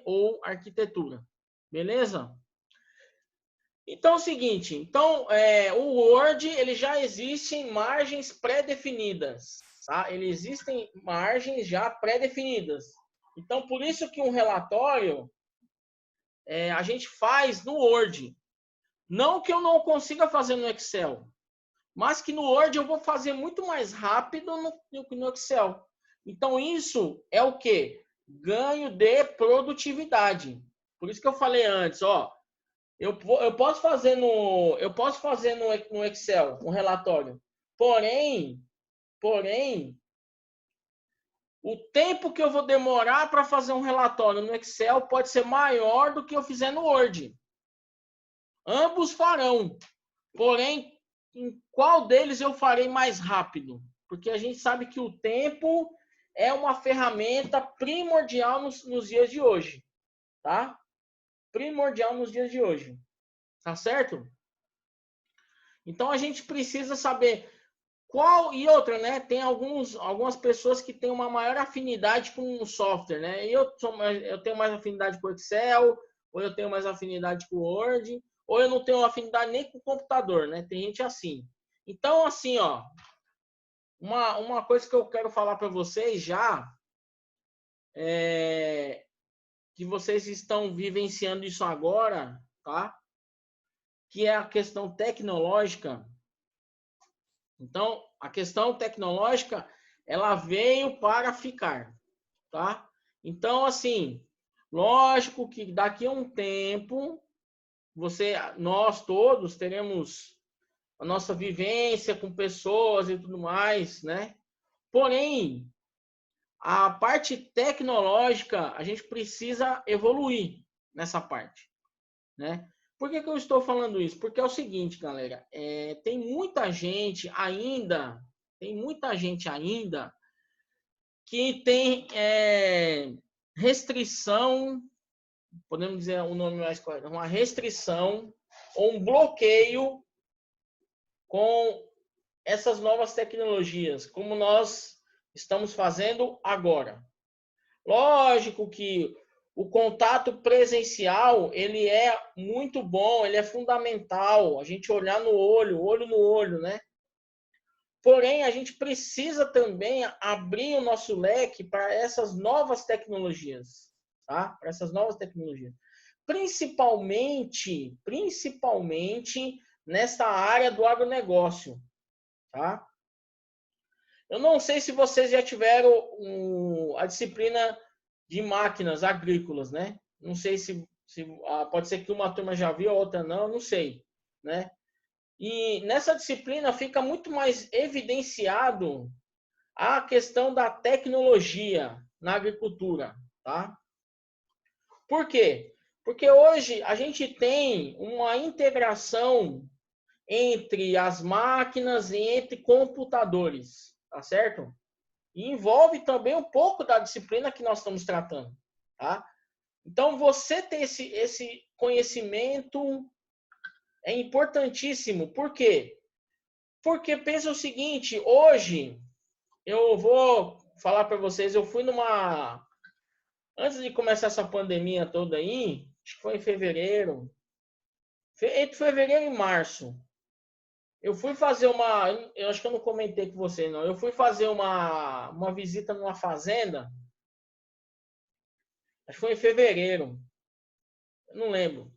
ou arquitetura. Beleza? Então, é o seguinte. Então, o Word, ele já existe em margens pré-definidas. Tá? Ele existem margens já pré-definidas. Então, por isso que um relatório a gente faz no Word. Não que eu não consiga fazer no Excel, mas que no Word eu vou fazer muito mais rápido no Excel. Então, isso é o quê? Ganho de produtividade. Por isso que eu falei antes, ó, eu posso fazer no Excel um relatório. Porém, o tempo que eu vou demorar para fazer um relatório no Excel pode ser maior do que eu fizer no Word. Ambos farão. Porém, em qual deles eu farei mais rápido? Porque a gente sabe que o tempo é uma ferramenta primordial nos dias de hoje, tá? Primordial nos dias de hoje, tá certo? Então a gente precisa saber qual e outra, né? Tem algumas pessoas que têm uma maior afinidade com o software, né? Eu tenho mais afinidade com o Excel, ou eu tenho mais afinidade com o Word, ou eu não tenho afinidade nem com o computador, né? Tem gente assim. Então, assim, ó, uma coisa que eu quero falar para vocês já é que vocês estão vivenciando isso agora, tá? Que é a questão tecnológica. Então, a questão tecnológica, ela veio para ficar, tá? Então, assim, lógico que daqui a um tempo, nós todos teremos a nossa vivência com pessoas e tudo mais, né? Porém, a parte tecnológica, a gente precisa evoluir nessa parte, né? Por que eu estou falando isso? Porque é o seguinte, galera, tem muita gente ainda que tem restrição, podemos dizer o nome mais correto, uma restrição ou um bloqueio com essas novas tecnologias, como nós estamos fazendo agora. Lógico que o contato presencial, ele é muito bom, ele é fundamental, a gente olhar no olho no olho, né? Porém, a gente precisa também abrir o nosso leque para essas novas tecnologias, tá? Para essas novas tecnologias. Principalmente nesta área do agronegócio, tá? Eu não sei se vocês já tiveram a disciplina de máquinas agrícolas, né? Não sei se pode ser que uma turma já viu, a outra não sei, né? E nessa disciplina fica muito mais evidenciado a questão da tecnologia na agricultura, tá? Por quê? Porque hoje a gente tem uma integração entre as máquinas e entre computadores, tá certo? E envolve também um pouco da disciplina que nós estamos tratando, tá? Então, você ter esse conhecimento é importantíssimo. Por quê? Porque pensa o seguinte, hoje, eu vou falar para vocês, eu fui numa... Antes de começar essa pandemia toda aí, acho que foi em fevereiro, entre fevereiro e março, eu fui fazer uma... Eu acho que eu não comentei com você, não. Eu fui fazer uma visita numa fazenda, acho que foi em fevereiro, eu não lembro.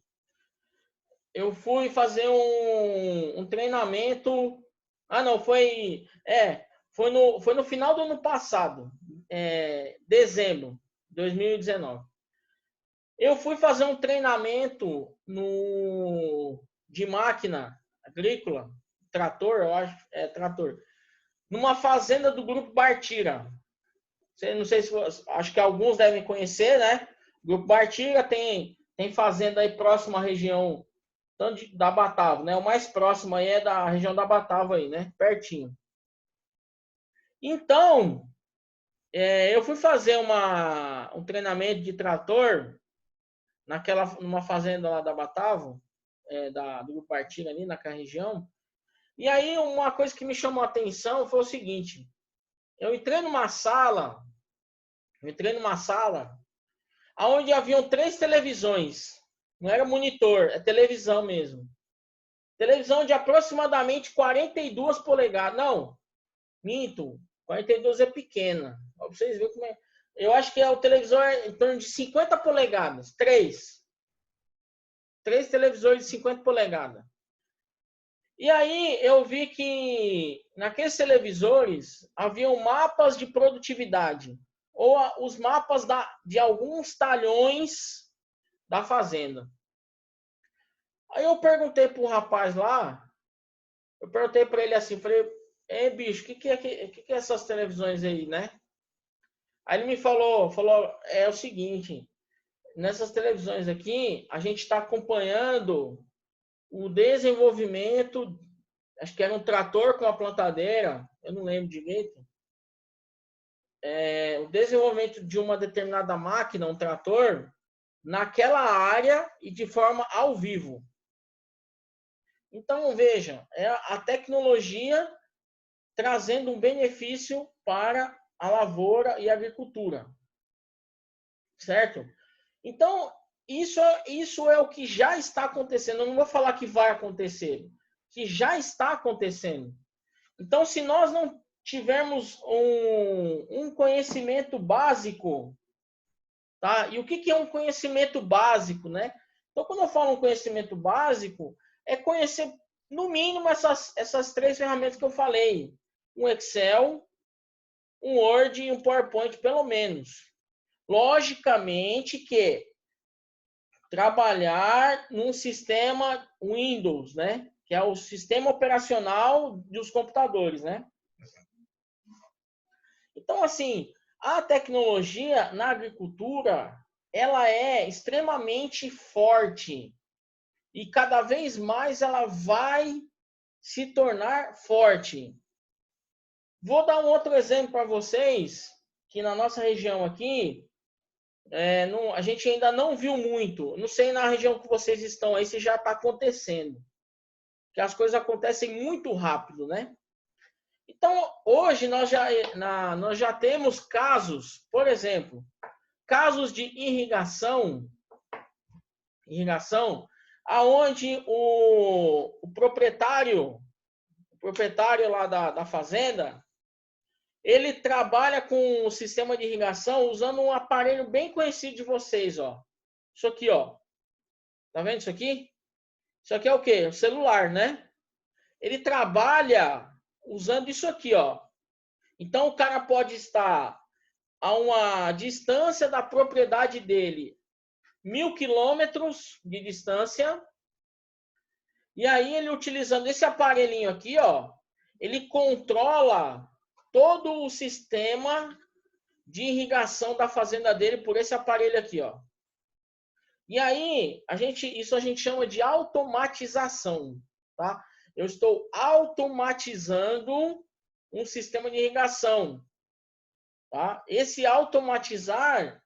Eu fui fazer um treinamento. Ah, não, foi no final do ano passado, dezembro de 2019. Eu fui fazer um treinamento de máquina agrícola, trator, eu acho, trator, numa fazenda do Grupo Bartira. Não sei se acho que alguns devem conhecer, né? O Grupo Bartira tem fazenda aí próxima à região da Batava, né? O mais próximo aí é da região da Batava aí, né? Pertinho. Então, eu fui fazer um treinamento de trator numa fazenda lá da Batava, do Grupo Partilha ali naquela região. E aí uma coisa que me chamou a atenção foi o seguinte: eu entrei numa sala onde haviam 3 televisões. Não era monitor, é televisão mesmo. Televisão de aproximadamente 42 polegadas. Não, minto, 42 é pequena. Pra vocês verem como é. Eu acho que o televisor é em torno de 50 polegadas. 3 televisores de 50 polegadas. E aí eu vi que naqueles televisores haviam mapas de produtividade. Ou os mapas de alguns talhões da fazenda. Aí eu perguntei pro rapaz lá, eu perguntei para ele assim, falei, bicho, o que é essas televisões aí, né? Aí ele me falou, é o seguinte, nessas televisões aqui, a gente está acompanhando o desenvolvimento, acho que era um trator com uma plantadeira, eu não lembro direito, o desenvolvimento de uma determinada máquina, um trator, naquela área e de forma ao vivo. Então, veja, é a tecnologia trazendo um benefício para a lavoura e a agricultura. Certo? Então, isso é o que já está acontecendo. Eu não vou falar que vai acontecer, que já está acontecendo. Então, se nós não tivermos um conhecimento básico, tá? E o que é um conhecimento básico, né? Então, quando eu falo um conhecimento básico, é conhecer, no mínimo, essas 3 ferramentas que eu falei. Um Excel, um Word e um PowerPoint, pelo menos. Logicamente que trabalhar num sistema Windows, né? Que é o sistema operacional dos computadores, né? Então, assim, a tecnologia na agricultura, ela é extremamente forte e cada vez mais ela vai se tornar forte. Vou dar um outro exemplo para vocês, que na nossa região aqui, a gente ainda não viu muito. Não sei na região que vocês estão aí se já está acontecendo. Que as coisas acontecem muito rápido, né? Então, hoje nós já temos casos, por exemplo, casos de irrigação, aonde o proprietário lá da fazenda, ele trabalha com o sistema de irrigação usando um aparelho bem conhecido de vocês, ó. Isso aqui, ó. Tá vendo isso aqui? Isso aqui é o quê? O celular, né? Ele trabalha usando isso aqui, ó. Então o cara pode estar a uma distância da propriedade dele, 1.000 quilômetros de distância. E aí ele utilizando esse aparelhinho aqui, ó, ele controla todo o sistema de irrigação da fazenda dele por esse aparelho aqui, ó. E aí, isso a gente chama de automatização, tá? Eu estou automatizando um sistema de irrigação, tá? Esse automatizar,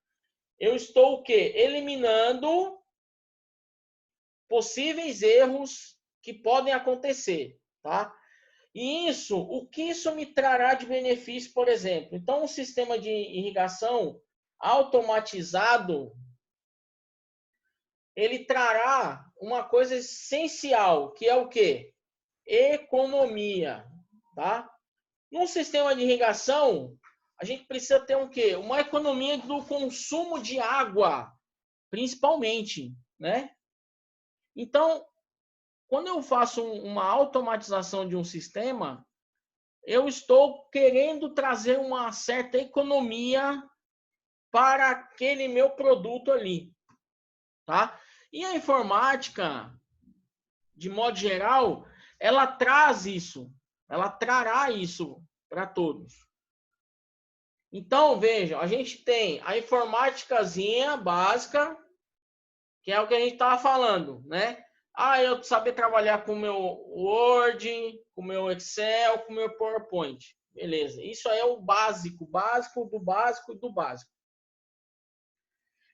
eu estou o quê? Eliminando possíveis erros que podem acontecer, tá? E isso, o que isso me trará de benefício, por exemplo? Então, um sistema de irrigação automatizado, ele trará uma coisa essencial, que é o quê? Economia, tá? Num sistema de irrigação, a gente precisa ter um quê? Uma economia do consumo de água, principalmente, né? Então, quando eu faço uma automatização de um sistema, eu estou querendo trazer uma certa economia para aquele meu produto ali, tá? E a informática, de modo geral, ela traz isso, ela trará isso para todos. Então, vejam, a gente tem a informáticazinha básica, que é o que a gente estava falando, né? Ah, eu saber trabalhar com o meu Word, com o meu Excel, com o meu PowerPoint. Beleza. Isso aí é o básico, básico do básico do básico.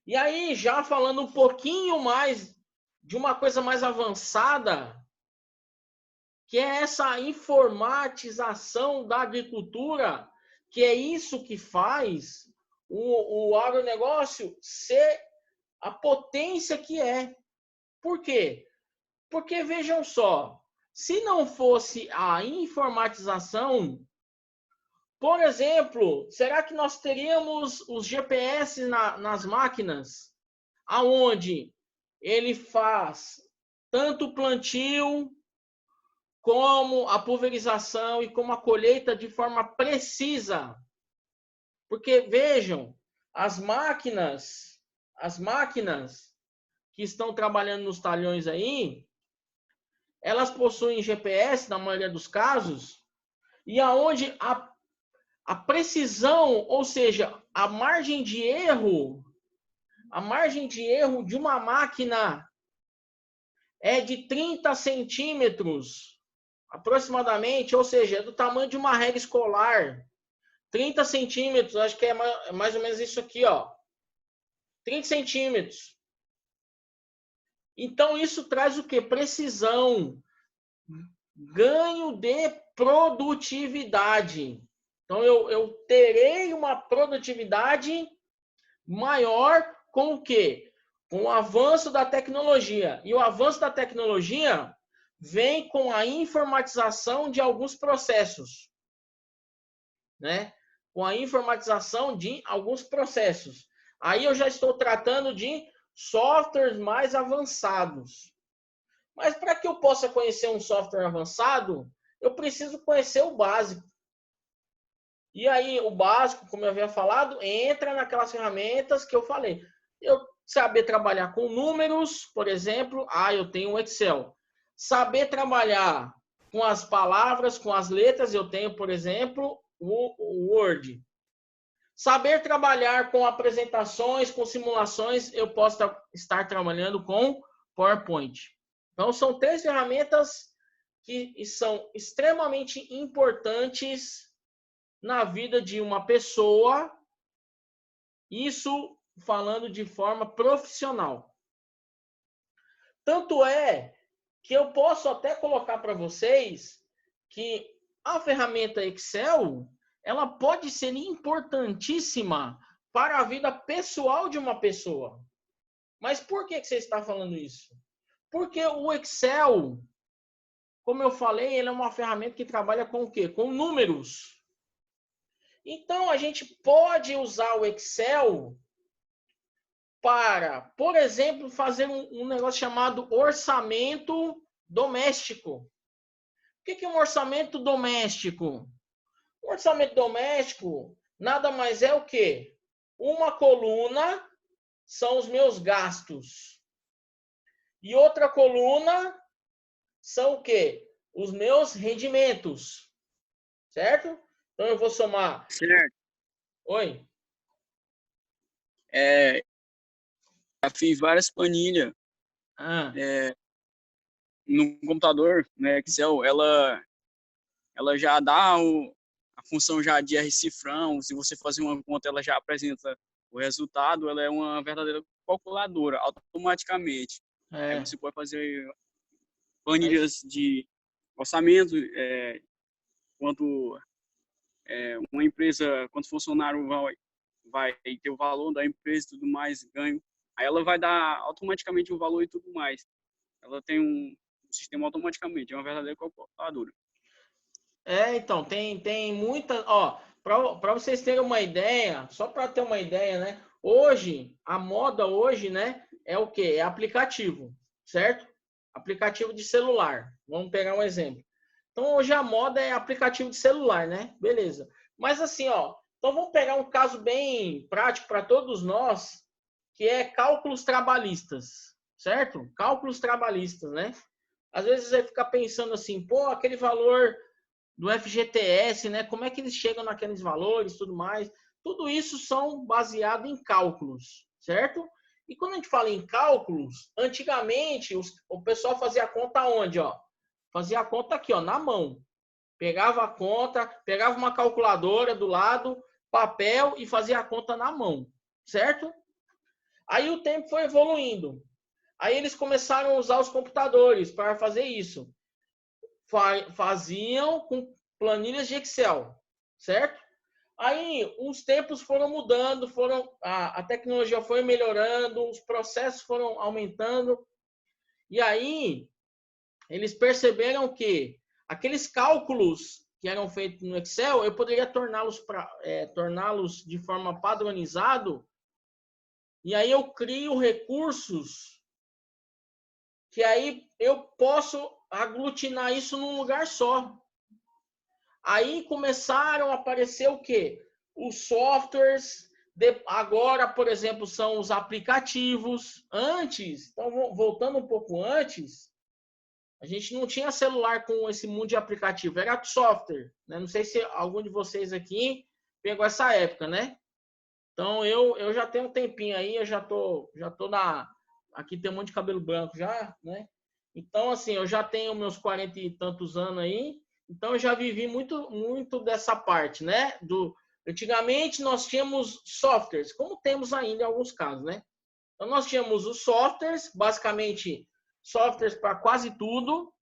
E aí, já falando um pouquinho mais de uma coisa mais avançada, que é essa informatização da agricultura, que é isso que faz o agronegócio ser a potência que é. Por quê? Porque vejam só, se não fosse a informatização, por exemplo, será que nós teríamos os GPS nas máquinas, aonde ele faz tanto o plantio como a pulverização e como a colheita de forma precisa? Porque vejam, as máquinas que estão trabalhando nos talhões aí, elas possuem GPS na maioria dos casos, e aonde a precisão, ou seja, a margem de erro de uma máquina é de 30 centímetros, aproximadamente, ou seja, é do tamanho de uma régua escolar. 30 centímetros, acho que é mais ou menos isso aqui, ó. 30 centímetros. Então, isso traz o quê? Precisão, ganho de produtividade. Então, eu terei uma produtividade maior com o quê? Com o avanço da tecnologia. E o avanço da tecnologia vem com a informatização de alguns processos, né? Com a informatização de alguns processos. Aí eu já estou tratando de softwares mais avançados. Mas para que eu possa conhecer um software avançado, eu preciso conhecer o básico. E aí, o básico, como eu havia falado, entra naquelas ferramentas que eu falei. Eu saber trabalhar com números, por exemplo, eu tenho o Excel. Saber trabalhar com as palavras, com as letras, eu tenho, por exemplo, o Word. Saber trabalhar com apresentações, com simulações, eu posso estar trabalhando com PowerPoint. Então, são 3 ferramentas que são extremamente importantes na vida de uma pessoa, isso falando de forma profissional. Tanto é que eu posso até colocar para vocês que a ferramenta Excel, ela pode ser importantíssima para a vida pessoal de uma pessoa. Mas por que você está falando isso? Porque o Excel, como eu falei, ele é uma ferramenta que trabalha com o quê? Com números. Então, a gente pode usar o Excel para, por exemplo, fazer um negócio chamado orçamento doméstico. O que é um orçamento doméstico? Um orçamento doméstico nada mais é o quê? Uma coluna são os meus gastos. E outra coluna são o quê? Os meus rendimentos. Certo? Então, eu vou somar. Certo. Oi? Já fiz várias planilhas no computador, né, Excel, ela já dá a função já de R-cifrão. Se você fazer uma conta, ela já apresenta o resultado. Ela é uma verdadeira calculadora, automaticamente. Aí você pode fazer planilhas de orçamento, quanto uma empresa, quanto funcionário vai ter o valor da empresa e tudo mais, ganho. Aí ela vai dar automaticamente o valor e tudo mais. Ela tem um sistema automaticamente, é uma verdadeira calculadora. Então, tem muita, ó, para vocês terem uma ideia, só para ter uma ideia, né? Hoje, a moda hoje, né, é o quê? É aplicativo, certo? Aplicativo de celular. Vamos pegar um exemplo. Então, hoje a moda é aplicativo de celular, né? Beleza. Mas assim, ó, então vamos pegar um caso bem prático para todos nós, que é cálculos trabalhistas, certo? Cálculos trabalhistas, né? Às vezes você fica pensando assim, pô, aquele valor do FGTS, né? Como é que eles chegam naqueles valores, tudo mais? Tudo isso são baseado em cálculos, certo? E quando a gente fala em cálculos, antigamente o pessoal fazia a conta onde, ó? Fazia a conta aqui, ó, na mão. Pegava a conta, pegava uma calculadora do lado, papel e fazia a conta na mão, certo? Aí o tempo foi evoluindo. Aí eles começaram a usar os computadores para fazer isso. Faziam com planilhas de Excel, certo? Aí os tempos foram mudando, a tecnologia foi melhorando, os processos foram aumentando, e aí eles perceberam que aqueles cálculos que eram feitos no Excel, eu poderia torná-los de forma padronizado, e aí eu crio recursos que aí eu posso aglutinar isso num lugar só. Aí começaram a aparecer o quê? Os softwares, agora, por exemplo, são os aplicativos. Antes, então voltando um pouco antes, a gente não tinha celular com esse mundo de aplicativo, era software, né? Não sei se algum de vocês aqui pegou essa época, né? Então eu já tenho um tempinho aí, eu já tô aqui tem um monte de cabelo branco já, né? Então assim, eu já tenho meus 40 e tantos anos aí, então eu já vivi muito dessa parte, né? Antigamente nós tínhamos softwares, como temos ainda em alguns casos, né? Então nós tínhamos os softwares, basicamente softwares para quase tudo,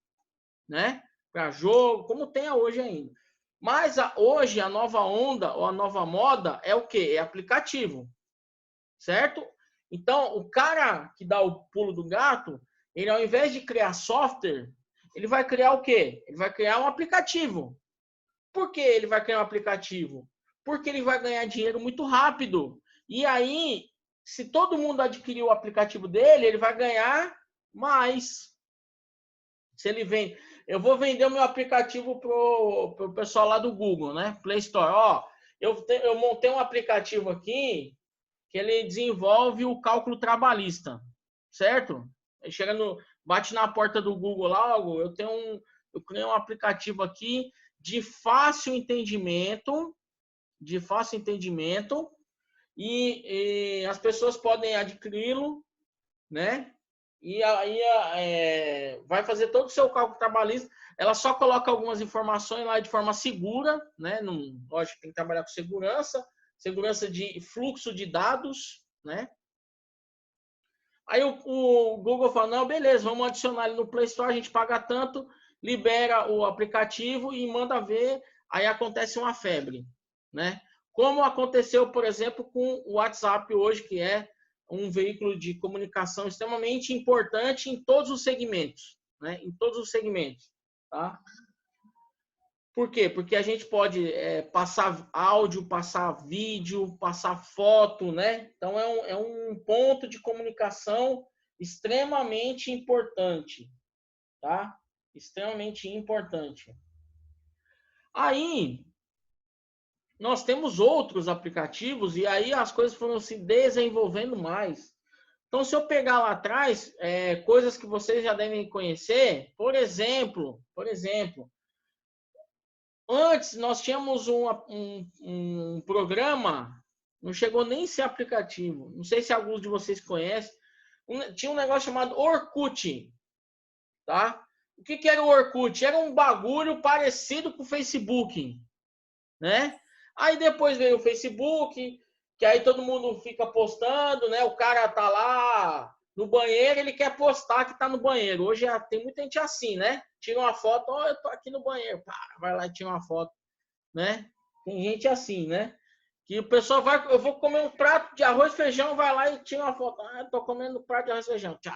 né? Para jogo, como tem hoje ainda. Mas hoje a nova onda ou a nova moda é o quê? É aplicativo, certo? Então, o cara que dá o pulo do gato, ele ao invés de criar software, ele vai criar o quê? Ele vai criar um aplicativo. Por que ele vai criar um aplicativo? Porque ele vai ganhar dinheiro muito rápido. E aí, se todo mundo adquirir o aplicativo dele, ele vai ganhar mais. Se ele vende, eu vou vender o meu aplicativo pro pessoal lá do Google, né? Play Store. Ó, eu montei um aplicativo aqui que ele desenvolve o cálculo trabalhista, certo? Aí bate na porta do Google lá, eu criei um aplicativo aqui de fácil entendimento, e as pessoas podem adquiri-lo, né? E aí vai fazer todo o seu cálculo trabalhista. Ela só coloca algumas informações lá de forma segura, né? Lógico, tem que trabalhar com segurança de fluxo de dados, né? Aí o Google fala, não, beleza, vamos adicionar ele no Play Store, a gente paga tanto, libera o aplicativo e manda ver, aí acontece uma febre, né? Como aconteceu, por exemplo, com o WhatsApp hoje, que é um veículo de comunicação extremamente importante em todos os segmentos, né? Em todos os segmentos, tá? Por quê? Porque a gente pode passar áudio, passar vídeo, passar foto, né? Então é um ponto de comunicação extremamente importante, tá? Extremamente importante. Aí nós temos outros aplicativos e aí as coisas foram se desenvolvendo mais. Então, se eu pegar lá atrás, coisas que vocês já devem conhecer, por exemplo, antes nós tínhamos um programa, não chegou nem a ser aplicativo, não sei se alguns de vocês conhecem, tinha um negócio chamado Orkut, tá? O que era o Orkut? Era um bagulho parecido com o Facebook, né? Aí depois veio o Facebook, que aí todo mundo fica postando, né? O cara tá lá no banheiro, ele quer postar que tá no banheiro. Hoje tem muita gente assim, né? Tira uma foto, ó, eu tô aqui no banheiro. Pá, vai lá e tira uma foto, né? Tem gente assim, né? Que o pessoal vai, eu vou comer um prato de arroz e feijão, vai lá e tira uma foto. Ah, eu tô comendo um prato de arroz e feijão. Tchau.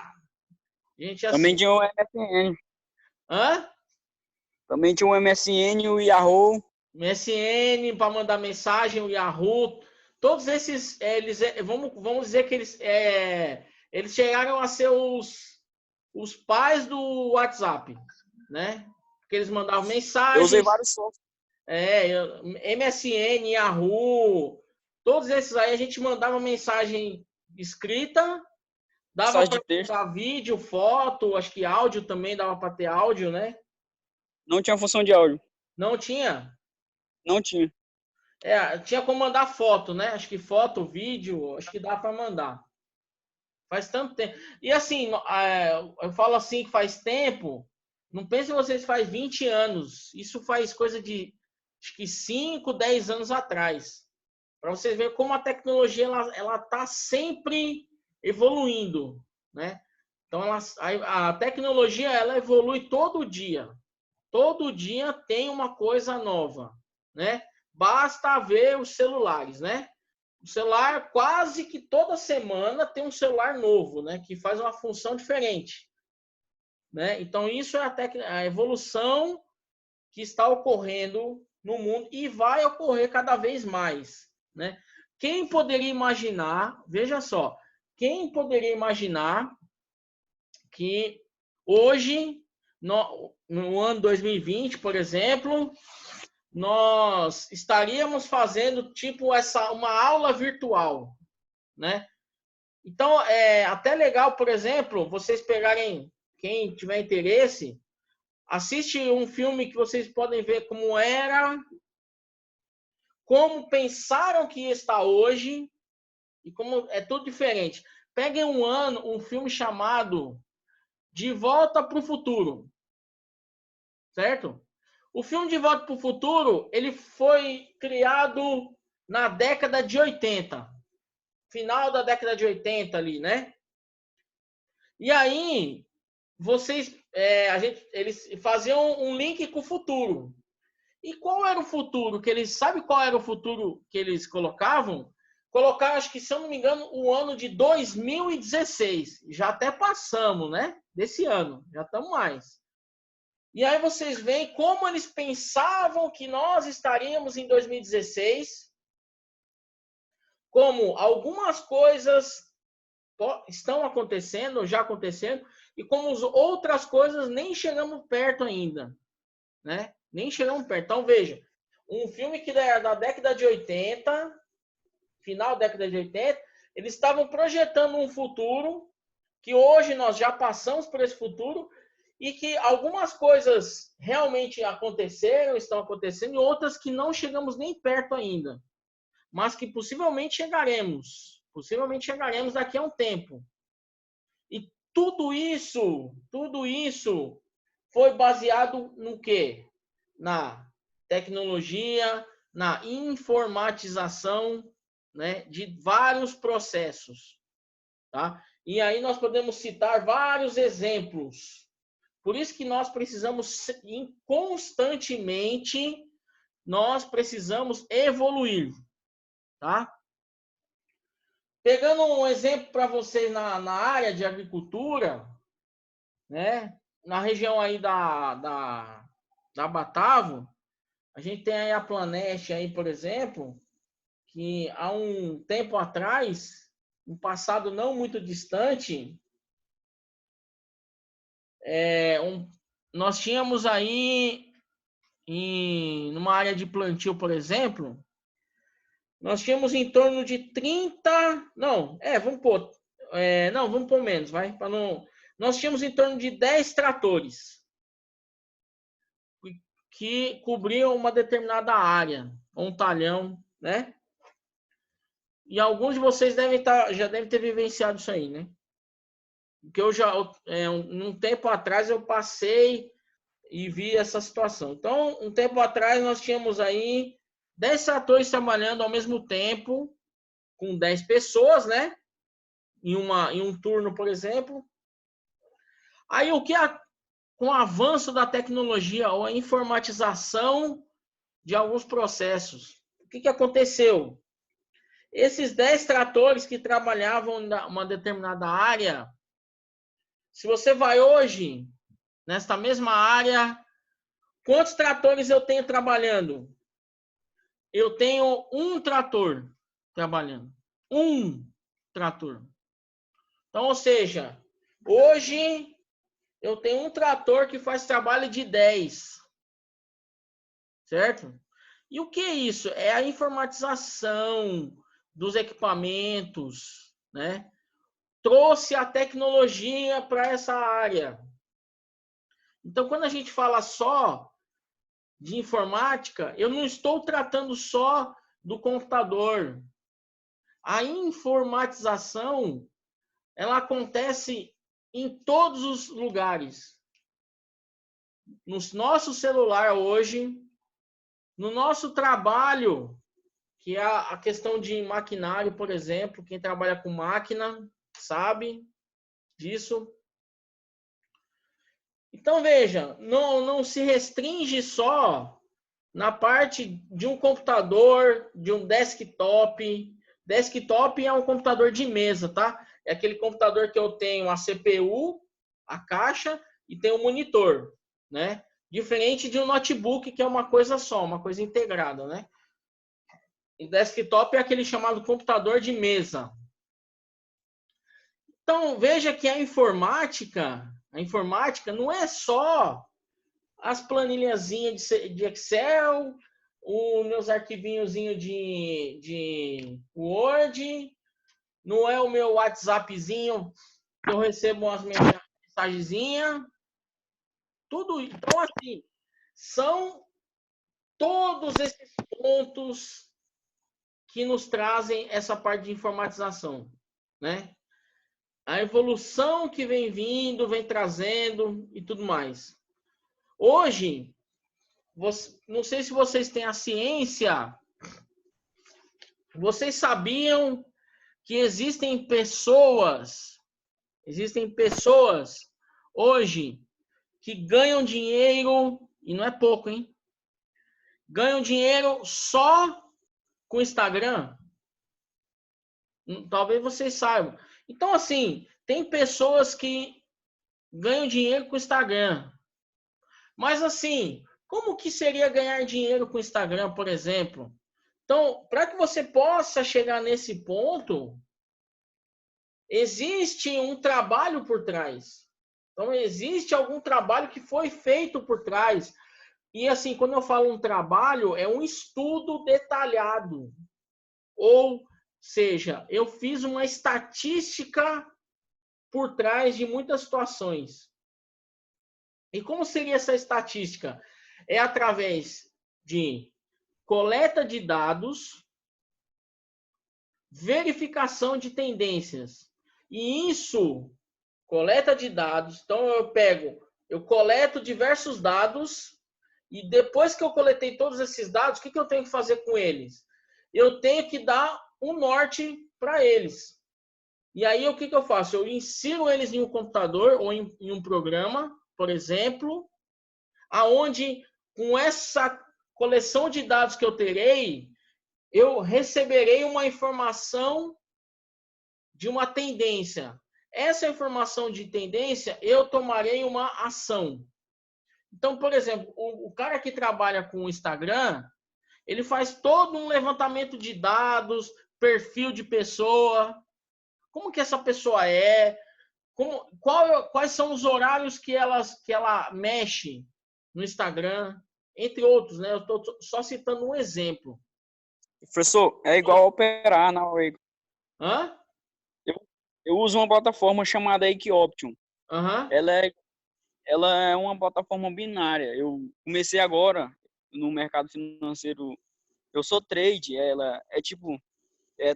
Gente Também assim. tinha o MSN. Hã? Também tinha o MSN e o Yahoo. MSN para mandar mensagem, o Yahoo. Todos esses, vamos dizer que eles chegaram a ser os pais do WhatsApp, né? Porque eles mandavam Eu usei mensagens. vários softwares. MSN, Yahoo, todos esses aí a gente mandava mensagem escrita, dava Mensagem para de texto. mandar vídeo, foto, acho que áudio também dava para ter áudio, né? Não tinha função de áudio. Não tinha? Não tinha. Tinha como mandar foto, né? Acho que foto, vídeo, acho que dá para mandar. Faz tanto tempo. E assim, eu falo assim que faz tempo, não pense vocês faz 20 anos. Isso faz coisa de, acho que 5, 10 anos atrás. Para vocês verem como a tecnologia ela tá sempre evoluindo, né? Então a tecnologia ela evolui todo dia. Todo dia tem uma coisa nova, né? Basta ver os celulares, né? O celular quase que toda semana tem um celular novo, né? Que faz uma função diferente, né? Então isso é a evolução que está ocorrendo no mundo e vai ocorrer cada vez mais, né? Quem poderia imaginar, veja só, quem poderia imaginar que hoje, no ano 2020, por exemplo, nós estaríamos fazendo tipo uma aula virtual, né? Então, é até legal, por exemplo, vocês pegarem, quem tiver interesse, assiste um filme que vocês podem ver como era, como pensaram que está hoje e como é tudo diferente. Peguem um filme chamado De Volta para o Futuro, certo? O filme De Volta para o Futuro, ele foi criado na década de 80, final da década de 80 ali, né? E aí, eles faziam um link com o futuro. E qual era o futuro que eles, sabe qual era o futuro que eles colocavam? Colocaram, acho que se eu não me engano, o ano de 2016. Já até passamos, né? Desse ano, já estamos mais. E aí vocês veem como eles pensavam que nós estaríamos em 2016, como algumas coisas estão acontecendo, já acontecendo, e como outras coisas nem chegamos perto ainda, né? Nem chegamos perto. Então, veja, um filme que era da década de 80, final da década de 80, eles estavam projetando um futuro que hoje nós já passamos por esse futuro e que algumas coisas realmente aconteceram, estão acontecendo, e outras que não chegamos nem perto ainda, mas que possivelmente chegaremos daqui a um tempo. E tudo isso foi baseado no quê? Na tecnologia, na informatização, né, de vários processos, tá? E aí nós podemos citar vários exemplos. Por isso que nós precisamos constantemente, nós precisamos evoluir, tá? Pegando um exemplo para vocês na área de agricultura, né? Na região aí da Batavo, a gente tem aí a Planeste aí, por exemplo, que há um tempo atrás, um passado não muito distante, nós tínhamos aí numa área de plantio, por exemplo, nós tínhamos em torno de 30, vamos pôr menos, vai, para não. Nós tínhamos em torno de 10 tratores que cobriam uma determinada área, um talhão, né? E alguns de vocês já devem ter vivenciado isso aí, né? Porque um tempo atrás eu passei e vi essa situação. Então, um tempo atrás nós tínhamos aí 10 tratores trabalhando ao mesmo tempo, com 10 pessoas, né? em um turno, por exemplo. Aí com o avanço da tecnologia ou a informatização de alguns processos, o que aconteceu? Esses 10 tratores que trabalhavam em uma determinada área, se você vai hoje, nesta mesma área, quantos tratores eu tenho trabalhando? Eu tenho um trator trabalhando. Um trator. Então, ou seja, hoje eu tenho um trator que faz trabalho de 10. Certo? E o que é isso? É a informatização dos equipamentos, né? Trouxe a tecnologia para essa área. Então, quando a gente fala só de informática, eu não estou tratando só do computador. A informatização, ela acontece em todos os lugares. No nosso celular hoje, no nosso trabalho, que é a questão de maquinário, por exemplo, quem trabalha com máquina sabe disso. Então, veja, não se restringe só na parte de um computador, de um desktop. Desktop é um computador de mesa, tá? É aquele computador que eu tenho a CPU, a caixa e tem o monitor, né? Diferente de um notebook, que é uma coisa só, uma coisa integrada, né? E desktop é aquele chamado computador de mesa. Então, veja que a informática não é só as planilhazinhas de Excel, os meus arquivinhozinhos de Word, não é o meu WhatsAppzinho que eu recebo umas mensagenzinhas. Tudo. Então, assim, são todos esses pontos que nos trazem essa parte de informatização, né? A evolução que vem vindo, vem trazendo e tudo mais. Hoje, não sei se vocês têm a ciência, vocês sabiam que existem pessoas hoje que ganham dinheiro, e não é pouco, hein? Ganham dinheiro só com o Instagram? Talvez vocês saibam. Então, assim, tem pessoas que ganham dinheiro com o Instagram. Mas, assim, como que seria ganhar dinheiro com o Instagram, por exemplo? Então, para que você possa chegar nesse ponto, existe um trabalho por trás. Então, existe algum trabalho que foi feito por trás. E, assim, quando eu falo um trabalho, é um estudo detalhado. Ou seja, eu fiz uma estatística por trás de muitas situações. E como seria essa estatística? É através de coleta de dados, verificação de tendências. E isso, coleta de dados, então eu coleto diversos dados e depois que eu coletei todos esses dados, o que eu tenho que fazer com eles? Eu tenho que dar um norte para eles. E aí, o que eu faço? Eu insiro eles em um computador ou em um programa, por exemplo, aonde com essa coleção de dados que eu terei, eu receberei uma informação de uma tendência. Essa informação de tendência, eu tomarei uma ação. Então, por exemplo, o cara que trabalha com o Instagram, ele faz todo um levantamento de dados, perfil de pessoa, como que essa pessoa é, quais são os horários que ela mexe no Instagram, entre outros, né? Eu estou só citando um exemplo. Professor, é igual operar na Wave. Hã? Eu uso uma plataforma chamada Equioption. Aham. Ela é uma plataforma binária. Eu comecei agora no mercado financeiro. Eu sou trade. Ela é tipo,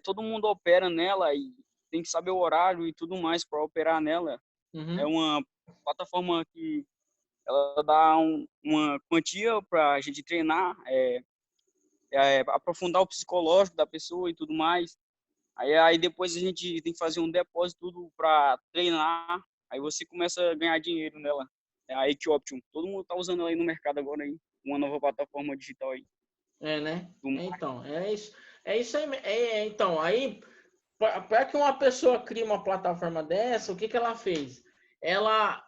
todo mundo opera nela e tem que saber o horário e tudo mais para operar nela. É Uhum. uma plataforma que ela dá uma quantia para a gente treinar, aprofundar o psicológico da pessoa e tudo mais. Aí depois a gente tem que fazer um depósito tudo para treinar. Aí você começa a ganhar dinheiro nela. É a Equioption. Todo mundo tá usando ela aí no mercado agora aí. Uma nova plataforma digital aí. Né? Do Então, é isso. É isso aí. Então, aí, para que uma pessoa crie uma plataforma dessa, o que ela fez? Ela,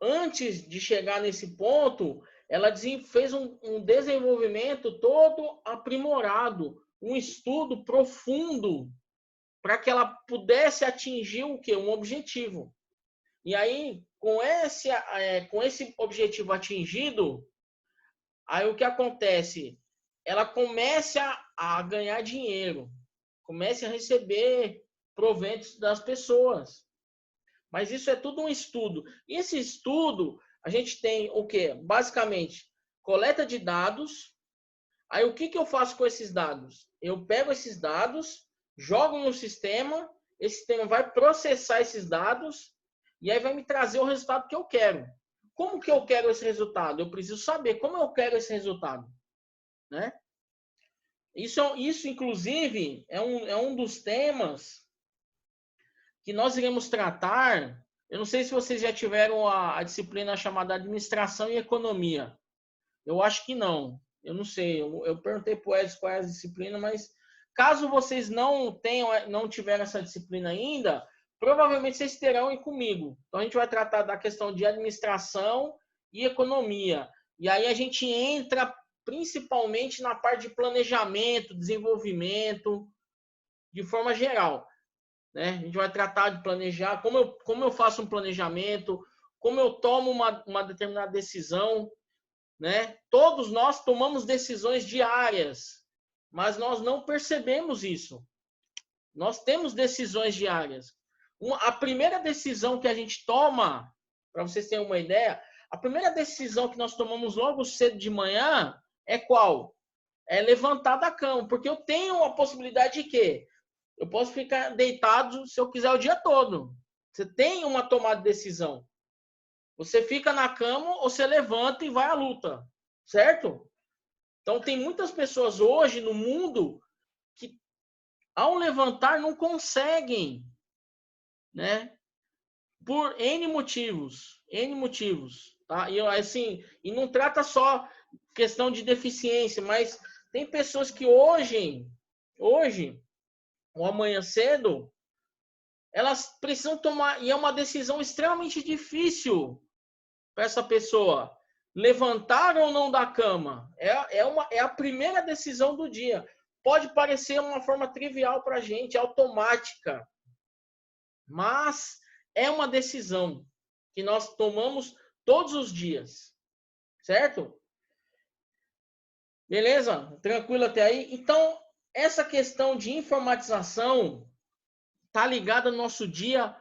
antes de chegar nesse ponto, ela fez um desenvolvimento todo aprimorado, um estudo profundo para que ela pudesse atingir o quê? Um objetivo. E aí, com esse objetivo atingido, aí o que acontece? Ela começa a ganhar dinheiro, começa a receber proventos das pessoas. Mas isso é tudo um estudo. E esse estudo, a gente tem o quê? Basicamente, coleta de dados. Aí o que eu faço com esses dados? Eu pego esses dados, jogo no sistema, esse sistema vai processar esses dados e aí vai me trazer o resultado que eu quero. Como que eu quero esse resultado? Eu preciso saber como eu quero esse resultado, né? Isso inclusive, é um dos temas que nós iremos tratar. Eu não sei se vocês já tiveram a disciplina chamada Administração e Economia. Eu acho que não. Eu não sei. Eu perguntei para o Edson qual é a disciplina, mas caso vocês não tiveram essa disciplina ainda, provavelmente vocês terão aí comigo. Então a gente vai tratar da questão de administração e economia. E aí a gente entra principalmente na parte de planejamento, desenvolvimento, de forma geral. Né? A gente vai tratar de planejar, como eu faço um planejamento, como eu tomo uma determinada decisão. Né? Todos nós tomamos decisões diárias, mas nós não percebemos isso. Nós temos decisões diárias. A primeira decisão que a gente toma, para vocês terem uma ideia, a primeira decisão que nós tomamos logo cedo de manhã é qual? É levantar da cama, porque eu tenho a possibilidade de quê? Eu posso ficar deitado se eu quiser o dia todo. Você tem uma tomada de decisão. Você fica na cama ou você levanta e vai à luta, certo? Então tem muitas pessoas hoje no mundo que ao levantar não conseguem, né? Por N motivos, tá? E assim, e não trata só questão de deficiência, mas tem pessoas que hoje ou amanhã cedo, elas precisam tomar, e é uma decisão extremamente difícil para essa pessoa levantar ou não da cama. É a primeira decisão do dia. Pode parecer uma forma trivial para a gente, automática, mas é uma decisão que nós tomamos todos os dias, certo? Beleza? Tranquilo até aí? Então, essa questão de informatização está ligada no nosso dia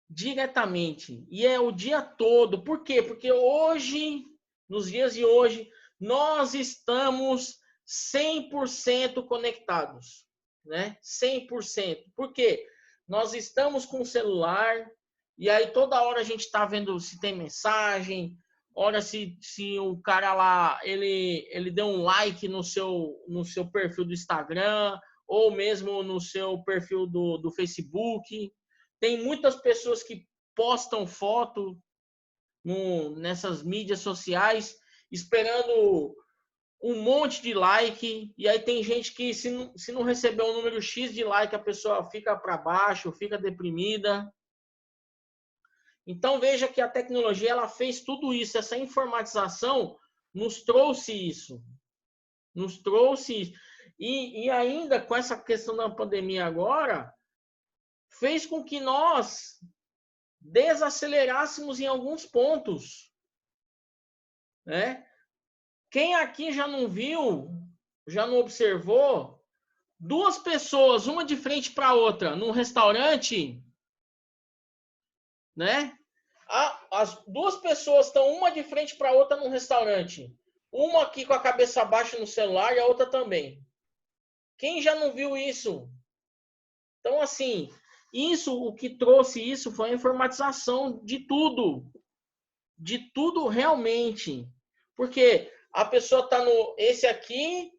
diretamente. E é o dia todo. Por quê? Porque hoje, nos dias de hoje, nós estamos 100% conectados, né? 100%. Por quê? Nós estamos com o celular e aí toda hora a gente está vendo se tem mensagem, ora se o cara lá, ele deu um like no seu perfil do Instagram ou mesmo no seu perfil do Facebook. Tem muitas pessoas que postam foto nessas mídias sociais esperando um monte de like. E aí tem gente que se não receber um número X de like, a pessoa fica para baixo, fica deprimida. Então veja que a tecnologia ela fez tudo isso. Essa informatização nos trouxe isso. Nos trouxe isso. E ainda com essa questão da pandemia agora, fez com que nós desacelerássemos em alguns pontos, né? Quem aqui já não viu, já não observou, duas pessoas, uma de frente para a outra, num restaurante, né? As duas pessoas estão uma de frente para a outra num restaurante. Uma aqui com a cabeça baixa no celular e a outra também. Quem já não viu isso? Então, assim, o que trouxe isso foi a informatização de tudo realmente. Porque a pessoa esse aqui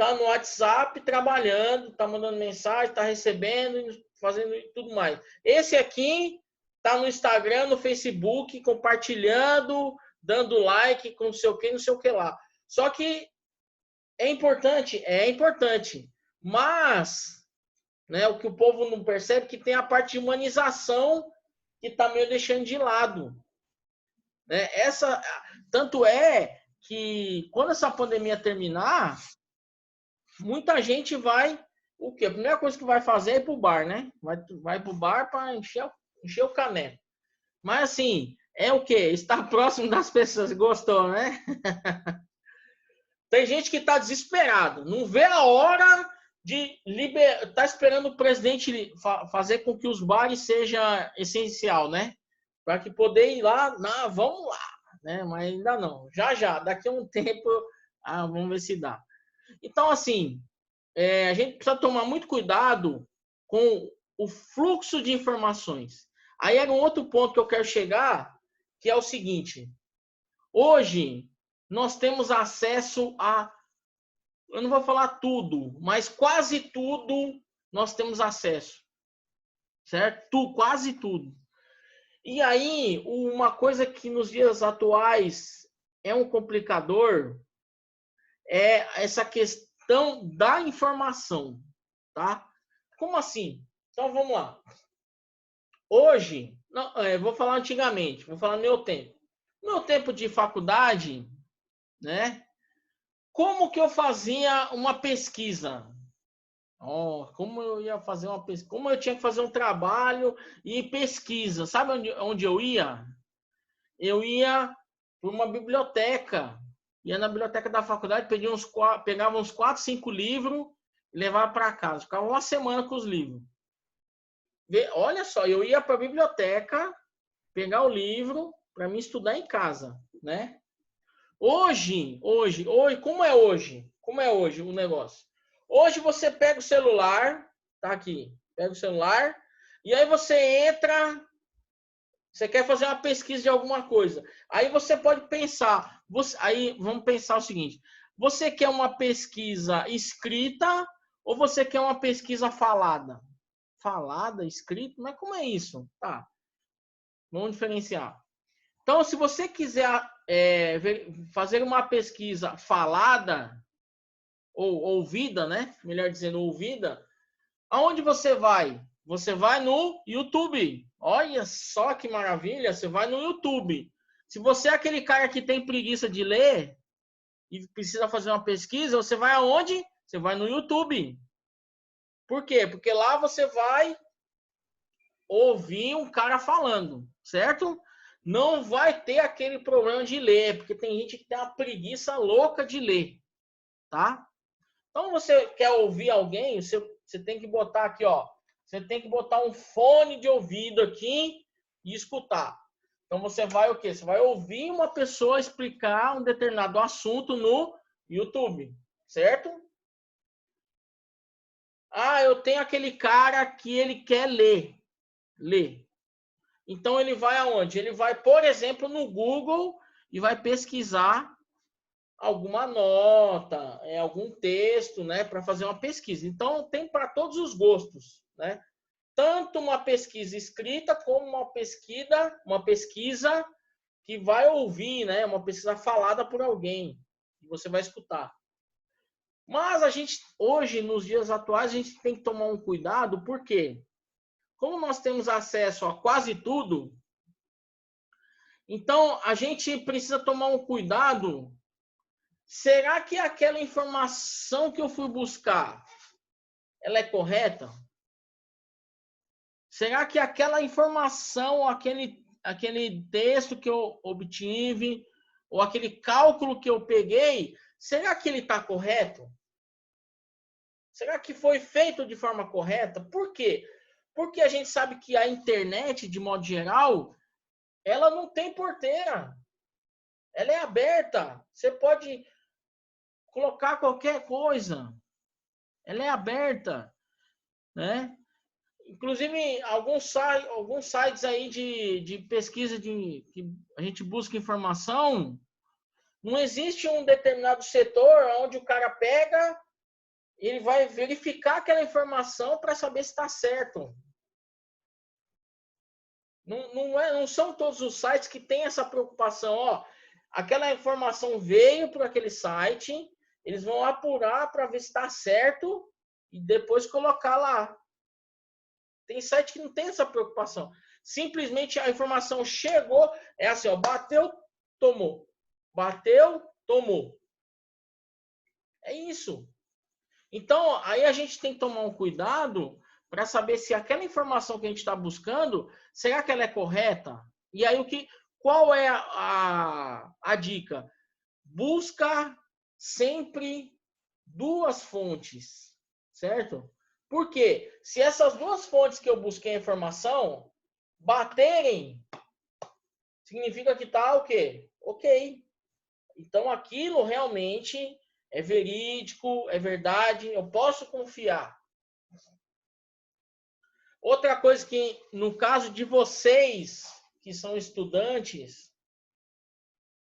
tá no WhatsApp trabalhando, tá mandando mensagem, tá recebendo, fazendo tudo mais. Esse aqui tá no Instagram, no Facebook, compartilhando, dando like, com não sei o que lá. Só que é importante, mas, né, o que o povo não percebe é que tem a parte de humanização que tá meio deixando de lado, né? Tanto é que quando essa pandemia terminar, muita gente vai, o quê? A primeira coisa que vai fazer é ir pro bar, né? Vai pro bar para encher o caneco. Mas assim, é o quê? Estar próximo das pessoas. Gostou, né? Tem gente que tá desesperado, não vê a hora de tá esperando o presidente fazer com que os bares seja essencial, né? Para que poder ir lá, vamos lá, né? Mas ainda não. Já, daqui a um tempo, vamos ver se dá. Então, assim, a gente precisa tomar muito cuidado com o fluxo de informações. Aí era um outro ponto que eu quero chegar, que é o seguinte. Hoje, nós temos acesso eu não vou falar tudo, mas quase tudo nós temos acesso. Certo? Quase tudo. E aí, uma coisa que nos dias atuais é um complicador é essa questão da informação, tá? Como assim? Então, vamos lá. Hoje, não, vou falar antigamente, vou falar no meu tempo. No meu tempo de faculdade, né? Como que eu fazia uma pesquisa? Como eu ia fazer uma pesquisa? Como eu tinha que fazer um trabalho e pesquisa? Sabe onde eu ia? Eu ia para uma biblioteca. Ia na biblioteca da faculdade, pegava uns 4, 5 livros e levava para casa. Ficava uma semana com os livros. Olha só, eu ia para a biblioteca pegar o livro para me estudar em casa, né? Hoje, como é hoje? Como é hoje o negócio? Hoje você pega o celular, tá aqui, pega o celular, e aí você entra, você quer fazer uma pesquisa de alguma coisa. Aí você pode pensar, aí vamos pensar o seguinte, você quer uma pesquisa escrita ou você quer uma pesquisa falada? Falada, escrita? Mas como é isso? Tá, vamos diferenciar. Então, se você quiser fazer uma pesquisa falada, ou ouvida, né? Melhor dizendo, ouvida, aonde você vai? Você vai no YouTube. Olha só que maravilha, você vai no YouTube. Se você é aquele cara que tem preguiça de ler e precisa fazer uma pesquisa, você vai aonde? Você vai no YouTube. Por quê? Porque lá você vai ouvir um cara falando, certo? Não vai ter aquele problema de ler, porque tem gente que tem uma preguiça louca de ler, tá? Então, você quer ouvir alguém, você tem que botar aqui, ó. Você tem que botar um fone de ouvido aqui e escutar. Então, você vai o quê? Você vai ouvir uma pessoa explicar um determinado assunto no YouTube, certo? Eu tenho aquele cara que ele quer ler. Então, ele vai aonde? Ele vai, por exemplo, no Google e vai pesquisar alguma nota, algum texto, né, para fazer uma pesquisa. Então, tem para todos os gostos, né? Tanto uma pesquisa escrita como uma pesquisa que vai ouvir, né, uma pesquisa falada por alguém, que você vai escutar. Mas a gente, hoje, nos dias atuais, a gente tem que tomar um cuidado, porque como nós temos acesso a quase tudo, então a gente precisa tomar um cuidado. Será que aquela informação que eu fui buscar, ela é correta? Será que aquela informação, aquele texto que eu obtive, ou aquele cálculo que eu peguei, será que ele está correto? Será que foi feito de forma correta? Por quê? Porque a gente sabe que a internet, de modo geral, ela não tem porteira. Ela é aberta. Você pode colocar qualquer coisa. Ela é aberta, né? Inclusive, alguns sites aí de pesquisa que a gente busca informação, não existe um determinado setor onde o cara pega ele vai verificar aquela informação para saber se está certo. Não são todos os sites que têm essa preocupação. Ó, aquela informação veio para aquele site, eles vão apurar para ver se está certo e depois colocar lá. Tem site que não tem essa preocupação. Simplesmente a informação chegou, é assim, ó, bateu, tomou. Bateu, tomou. É isso. Então, aí a gente tem que tomar um cuidado para saber se aquela informação que a gente está buscando, será que ela é correta? E aí, qual é a dica? Busca sempre duas fontes, certo? Porque se essas duas fontes que eu busquei a informação baterem, significa que tá o quê? Ok. Então, aquilo realmente é verídico, é verdade, eu posso confiar. Outra coisa que, no caso de vocês que são estudantes,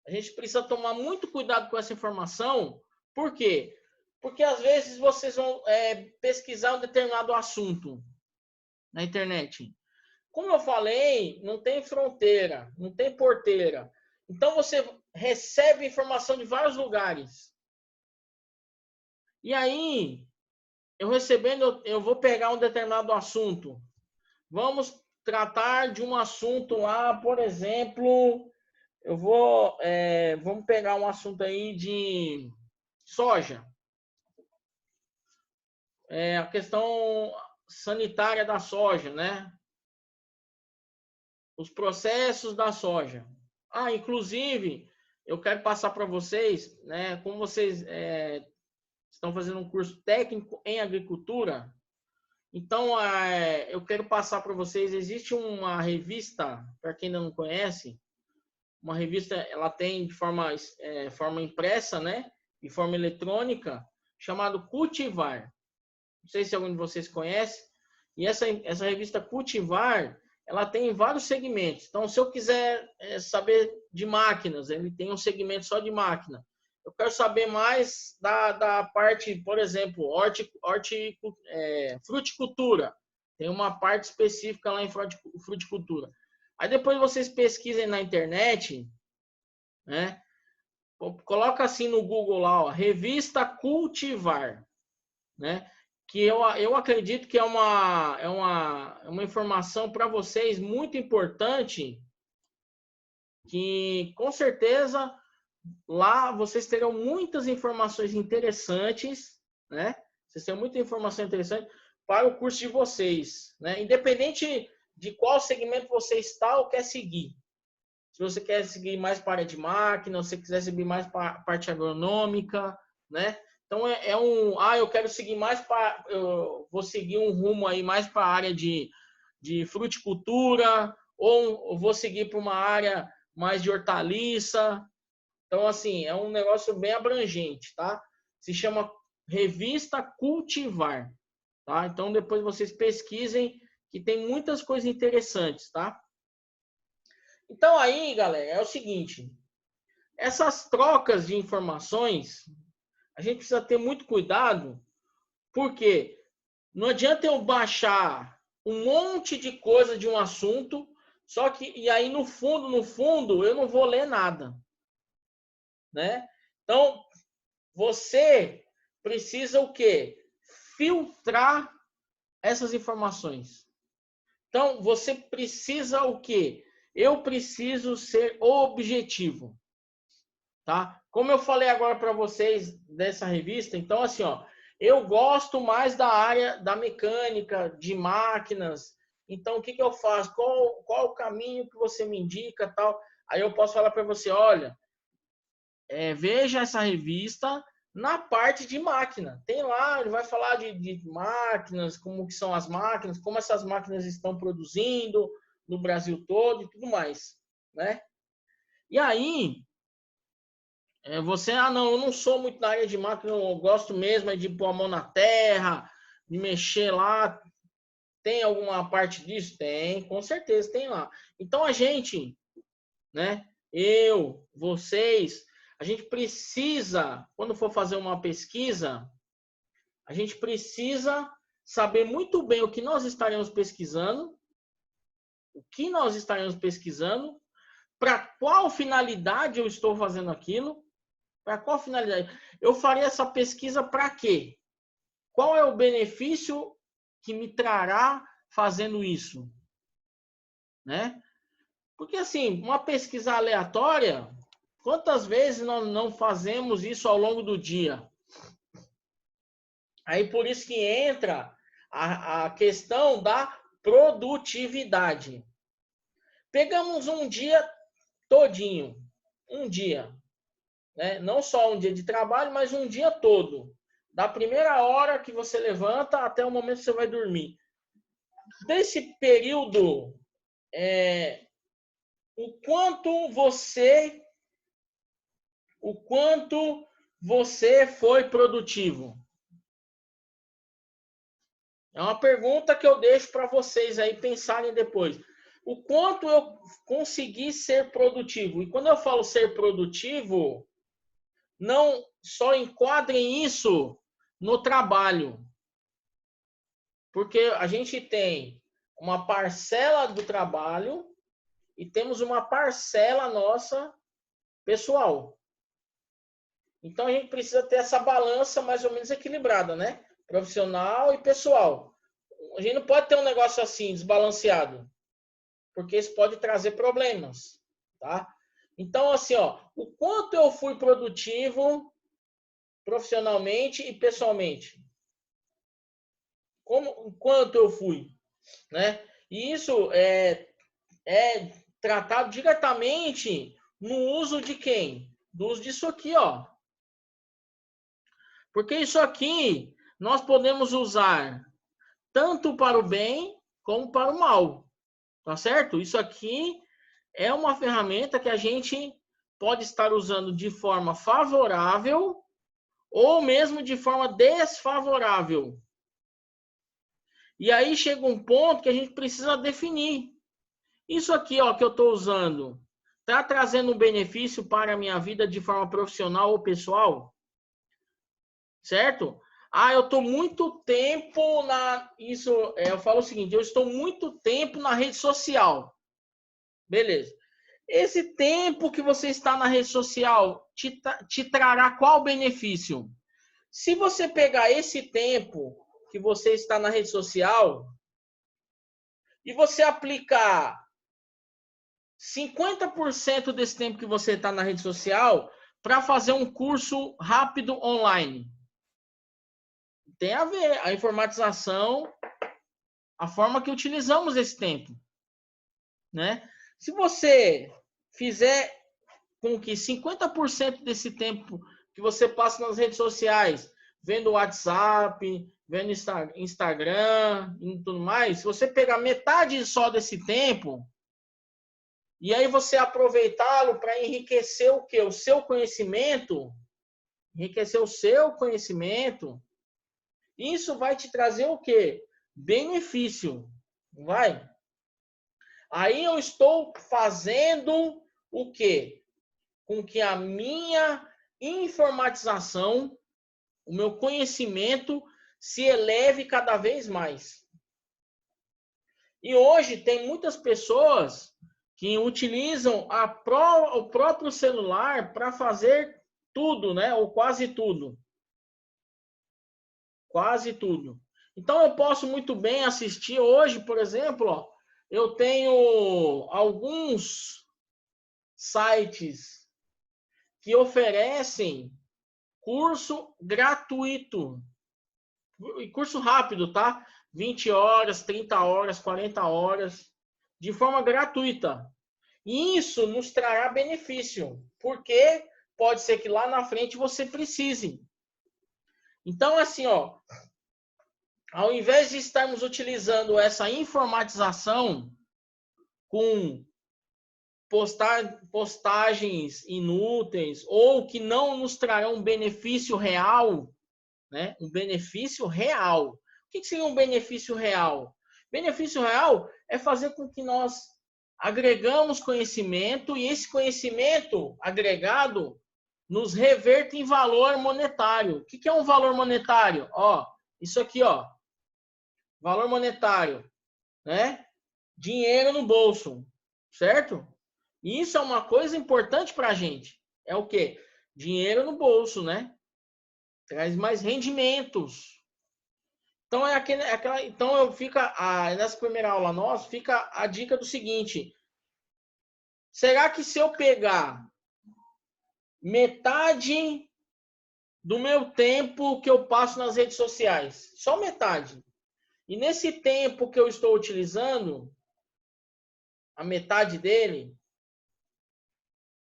a gente precisa tomar muito cuidado com essa informação. Por quê? Porque às vezes vocês vão pesquisar um determinado assunto na internet. Como eu falei, não tem fronteira, não tem porteira. Então você recebe informação de vários lugares. E aí, eu recebendo, eu vou pegar um determinado assunto. Vamos tratar de um assunto lá, por exemplo, vamos pegar um assunto aí de soja. A questão sanitária da soja, né? Os processos da soja. Inclusive, eu quero passar para vocês, né? Como vocês estão fazendo um curso técnico em agricultura, então eu quero passar para vocês. Existe uma revista, para quem ainda não conhece, uma revista, ela tem de forma impressa, né? De forma eletrônica, chamado Cultivar. Não sei se algum de vocês conhece. E essa revista Cultivar, ela tem vários segmentos. Então, se eu quiser saber de máquinas, ele tem um segmento só de máquina. Eu quero saber mais da parte, por exemplo, fruticultura. Tem uma parte específica lá em fruticultura. Aí depois vocês pesquisem na internet, né? Coloca assim no Google lá, ó, revista Cultivar, né? Que eu acredito que é uma informação para vocês muito importante, que com certeza lá vocês terão muitas informações interessantes, né? Vocês terão muita informação interessante para o curso de vocês, né? Independente de qual segmento você está ou quer seguir. Se você quer seguir mais para a área de máquina, se você quiser seguir mais para a parte agronômica, né? Então eu quero seguir eu vou seguir um rumo aí mais para a área de fruticultura, ou eu vou seguir para uma área mais de hortaliça. Então, assim, é um negócio bem abrangente, tá? Se chama Revista Cultivar, tá? Então, depois vocês pesquisem, que tem muitas coisas interessantes, tá? Então, aí, galera, é o seguinte. Essas trocas de informações, a gente precisa ter muito cuidado, porque não adianta eu baixar um monte de coisa de um assunto, e aí no fundo, eu não vou ler nada, né? Então, você precisa o quê? Filtrar essas informações. Então, você precisa o quê? Eu preciso ser objetivo, tá? Como eu falei agora para vocês dessa revista, então assim, ó, eu gosto mais da área da mecânica, de máquinas. Então, o que eu faço? Qual o caminho que você me indica, tal? Aí eu posso falar para você, olha, veja essa revista na parte de máquina. Tem lá, ele vai falar de máquinas, como que são as máquinas, como essas máquinas estão produzindo no Brasil todo e tudo mais, né? E aí, não, eu não sou muito na área de máquina, eu gosto mesmo de pôr a mão na terra, de mexer lá. Tem alguma parte disso? Tem, com certeza tem lá. Então a gente, né? Vocês, a gente precisa, quando for fazer uma pesquisa, A gente precisa saber muito bem o que nós estaremos pesquisando, para qual finalidade eu estou fazendo aquilo, para qual finalidade. Eu farei essa pesquisa para quê? Qual é o benefício que me trará fazendo isso? Né? Porque, assim, uma pesquisa aleatória, quantas vezes nós não fazemos isso ao longo do dia? Aí, por isso que entra a questão da produtividade. Pegamos um dia todinho, um dia, né? Não só um dia de trabalho, mas um dia todo. Da primeira hora que você levanta até o momento que você vai dormir. Desse período, o quanto você foi produtivo? É uma pergunta que eu deixo para vocês aí pensarem depois. O quanto eu consegui ser produtivo? E quando eu falo ser produtivo, não só enquadrem isso no trabalho. Porque a gente tem uma parcela do trabalho e temos uma parcela nossa pessoal. Então a gente precisa ter essa balança mais ou menos equilibrada, né? Profissional e pessoal. A gente não pode ter um negócio assim, desbalanceado, porque isso pode trazer problemas, tá? Então, assim, ó, o quanto eu fui produtivo profissionalmente e pessoalmente? O quanto eu fui, né? E isso é tratado diretamente no uso de quem? Do uso disso aqui, ó. Porque isso aqui nós podemos usar tanto para o bem como para o mal. Tá certo? Isso aqui é uma ferramenta que a gente pode estar usando de forma favorável ou mesmo de forma desfavorável. E aí chega um ponto que a gente precisa definir. Isso aqui, ó, que eu estou usando, está trazendo um benefício para a minha vida de forma profissional ou pessoal? Certo? Ah, eu estou muito tempo na... eu falo o seguinte, eu estou muito tempo na rede social. Beleza. Esse tempo que você está na rede social te trará qual benefício? Se você pegar esse tempo que você está na rede social e você aplicar 50% desse tempo que você está na rede social para fazer um curso rápido online. Tem a ver a informatização, a forma que utilizamos esse tempo, né? Se você fizer com que 50% desse tempo que você passa nas redes sociais, vendo WhatsApp, vendo Instagram e tudo mais, se você pegar metade só desse tempo e aí você aproveitá-lo para enriquecer o quê? O seu conhecimento, enriquecer o seu conhecimento, isso vai te trazer o quê? Benefício, não vai? Aí eu estou fazendo o quê? Com que a minha informatização, o meu conhecimento se eleve cada vez mais. E hoje tem muitas pessoas que utilizam o próprio celular para fazer tudo, né? Ou quase tudo. Quase tudo. Então eu posso muito bem assistir hoje, por exemplo, ó, eu tenho alguns sites que oferecem curso gratuito. Curso rápido, tá? 20 horas, 30 horas, 40 horas, de forma gratuita. E isso nos trará benefício, porque pode ser que lá na frente você precise. Então, assim, ó, ao invés de estarmos utilizando essa informatização com postagens inúteis ou que não nos trarão um benefício real, né? Um benefício real. O que seria um benefício real? Benefício real é fazer com que nós agregamos conhecimento e esse conhecimento agregado nos reverta em valor monetário. O que é um valor monetário? Ó, Isso aqui, ó, valor monetário, né? Dinheiro no bolso, certo? Isso é uma coisa importante para a gente. É o quê? Dinheiro no bolso, né? Traz mais rendimentos. Então então eu fica nessa primeira aula nossa fica a dica do seguinte: será que se eu pegar metade do meu tempo que eu passo nas redes sociais, só metade, e nesse tempo que eu estou utilizando, a metade dele,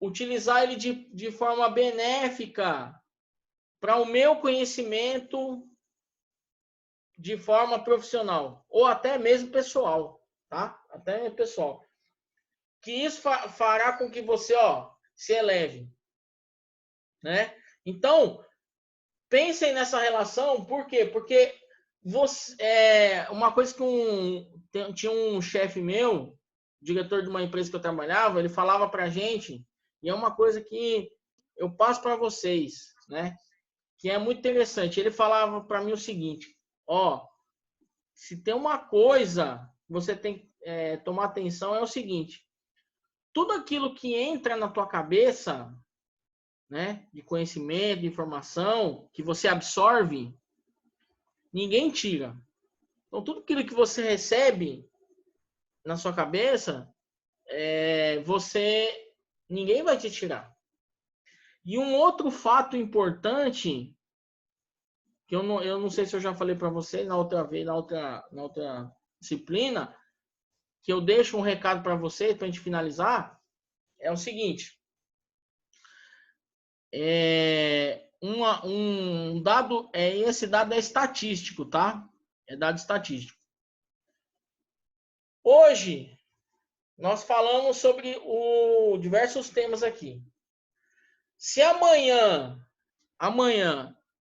utilizar ele de forma benéfica para o meu conhecimento de forma profissional ou até mesmo pessoal, tá? Até mesmo pessoal. Que isso fará com que você, ó, se eleve, né? Então, pensem nessa relação, por quê? Porque uma coisa que tinha um chefe meu, diretor de uma empresa que eu trabalhava, ele falava pra gente, e é uma coisa que eu passo para vocês, né? Que é muito interessante. Ele falava para mim o seguinte: ó, se tem uma coisa que você tem que tomar atenção é o seguinte: tudo aquilo que entra na tua cabeça, né, de conhecimento, de informação, que você absorve, ninguém tira. Então, tudo aquilo que você recebe na sua cabeça, ninguém vai te tirar. E um outro fato importante, que eu não sei se eu já falei para você na outra vez, na outra disciplina, que eu deixo um recado para você, para a gente finalizar, é o seguinte. Um dado, esse dado é estatístico, tá? É dado estatístico. Hoje, nós falamos sobre diversos temas aqui. Se amanhã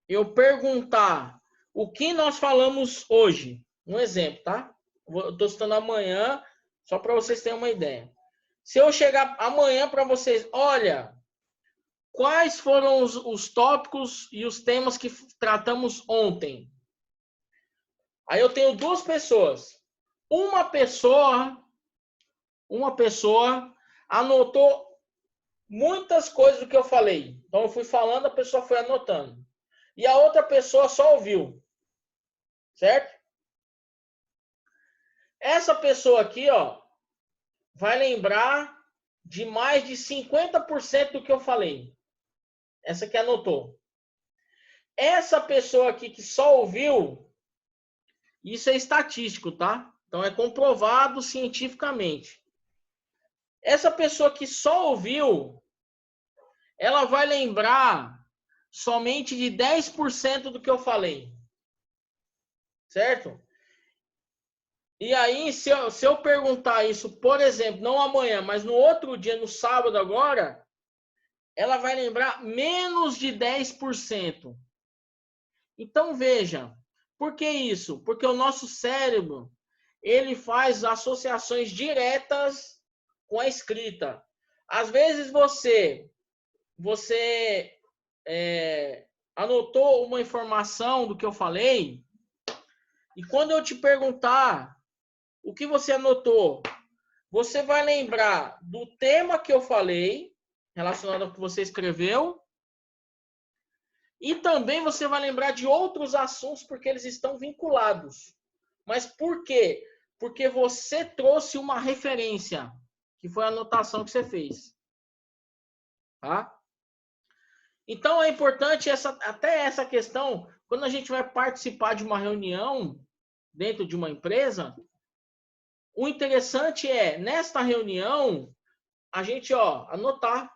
eu perguntar o que nós falamos hoje, um exemplo, tá? Eu estou citando amanhã, só para vocês terem uma ideia. Se eu chegar amanhã para vocês, olha, quais foram os tópicos e os temas que tratamos ontem? Aí eu tenho duas pessoas. Uma pessoa anotou muitas coisas do que eu falei. Então eu fui falando, a pessoa foi anotando. E a outra pessoa só ouviu. Certo? Essa pessoa aqui, ó, vai lembrar de mais de 50% do que eu falei. Essa que anotou. Essa pessoa aqui que só ouviu, isso é estatístico, tá? Então é comprovado cientificamente. Essa pessoa que só ouviu, ela vai lembrar somente de 10% do que eu falei. Certo? E aí, se eu perguntar isso, por exemplo, não amanhã, mas no outro dia, no sábado agora, ela vai lembrar menos de 10%. Então, veja, por que isso? Porque o nosso cérebro, ele faz associações diretas com a escrita. Às vezes você anotou uma informação do que eu falei, e quando eu te perguntar o que você anotou, você vai lembrar do tema que eu falei, relacionado ao que você escreveu, e também você vai lembrar de outros assuntos, porque eles estão vinculados. Mas por quê? Porque você trouxe uma referência, que foi a anotação que você fez. Tá? Então é importante até essa questão, quando a gente vai participar de uma reunião dentro de uma empresa, o interessante é, nesta reunião, a gente anotar.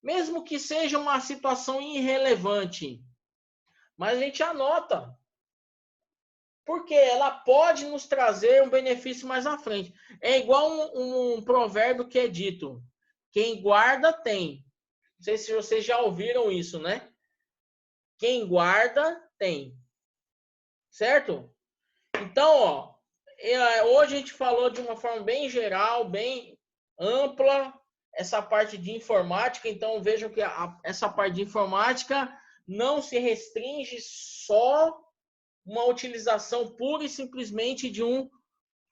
Mesmo que seja uma situação irrelevante, mas a gente anota. Porque ela pode nos trazer um benefício mais à frente. É igual um provérbio que é dito: quem guarda tem. Não sei se vocês já ouviram isso, né? Quem guarda tem. Certo? Então, hoje a gente falou de uma forma bem geral, bem ampla, essa parte de informática. Então, vejam que essa parte de informática não se restringe só uma utilização pura e simplesmente de um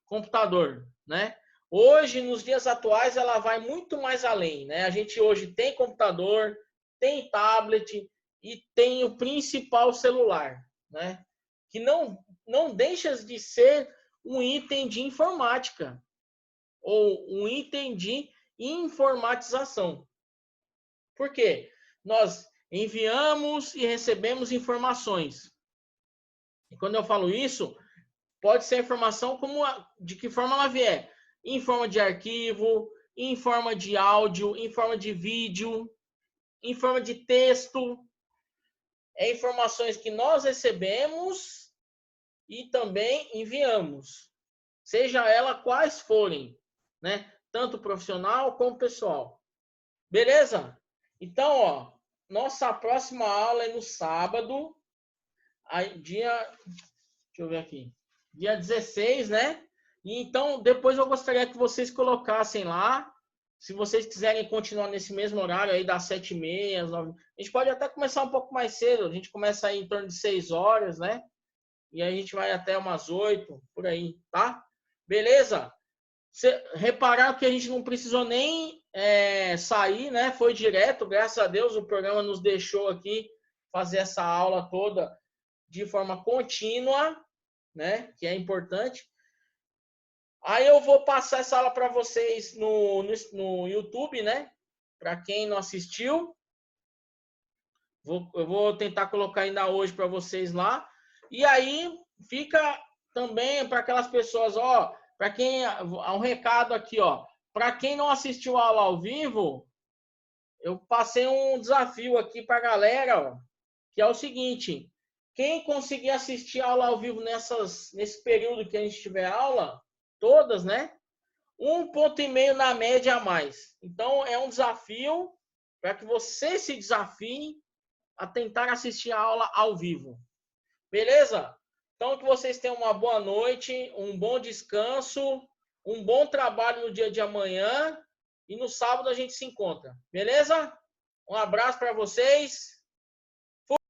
computador, né? Hoje, nos dias atuais, ela vai muito mais além, né? A gente hoje tem computador, tem tablet e tem o principal celular, né? Que não deixa de ser um item de informática ou um item de informatização. Por quê? Nós enviamos e recebemos informações. E quando eu falo isso, pode ser informação de que forma ela vier. Em forma de arquivo, em forma de áudio, em forma de vídeo, em forma de texto. É informações que nós recebemos e também enviamos. Seja ela quais forem, né? Tanto profissional como pessoal. Beleza? Então, ó, nossa próxima aula é no sábado, deixa eu ver aqui, dia 16, né? E então, depois eu gostaria que vocês colocassem lá, se vocês quiserem continuar nesse mesmo horário aí, das 7h30, às 9h. A gente pode até começar um pouco mais cedo, a gente começa aí em torno de 6 horas, né? E aí a gente vai até umas 8, por aí, tá? Beleza? Reparar que a gente não precisou nem sair, né? Foi direto, graças a Deus, o programa nos deixou aqui fazer essa aula toda de forma contínua, né? Que é importante. Aí eu vou passar essa aula para vocês no YouTube, né? Para quem não assistiu. Eu vou tentar colocar ainda hoje para vocês lá. E aí fica também para aquelas pessoas, ó, para quem há um recado aqui, ó. Para quem não assistiu a aula ao vivo, eu passei um desafio aqui para a galera, ó, que é o seguinte: quem conseguir assistir a aula ao vivo nesse período que a gente tiver aula, todas, né? 1,5 ponto na média a mais. Então, é um desafio para que você se desafie a tentar assistir a aula ao vivo. Beleza? Então, que vocês tenham uma boa noite, um bom descanso, um bom trabalho no dia de amanhã e no sábado a gente se encontra. Beleza? Um abraço para vocês.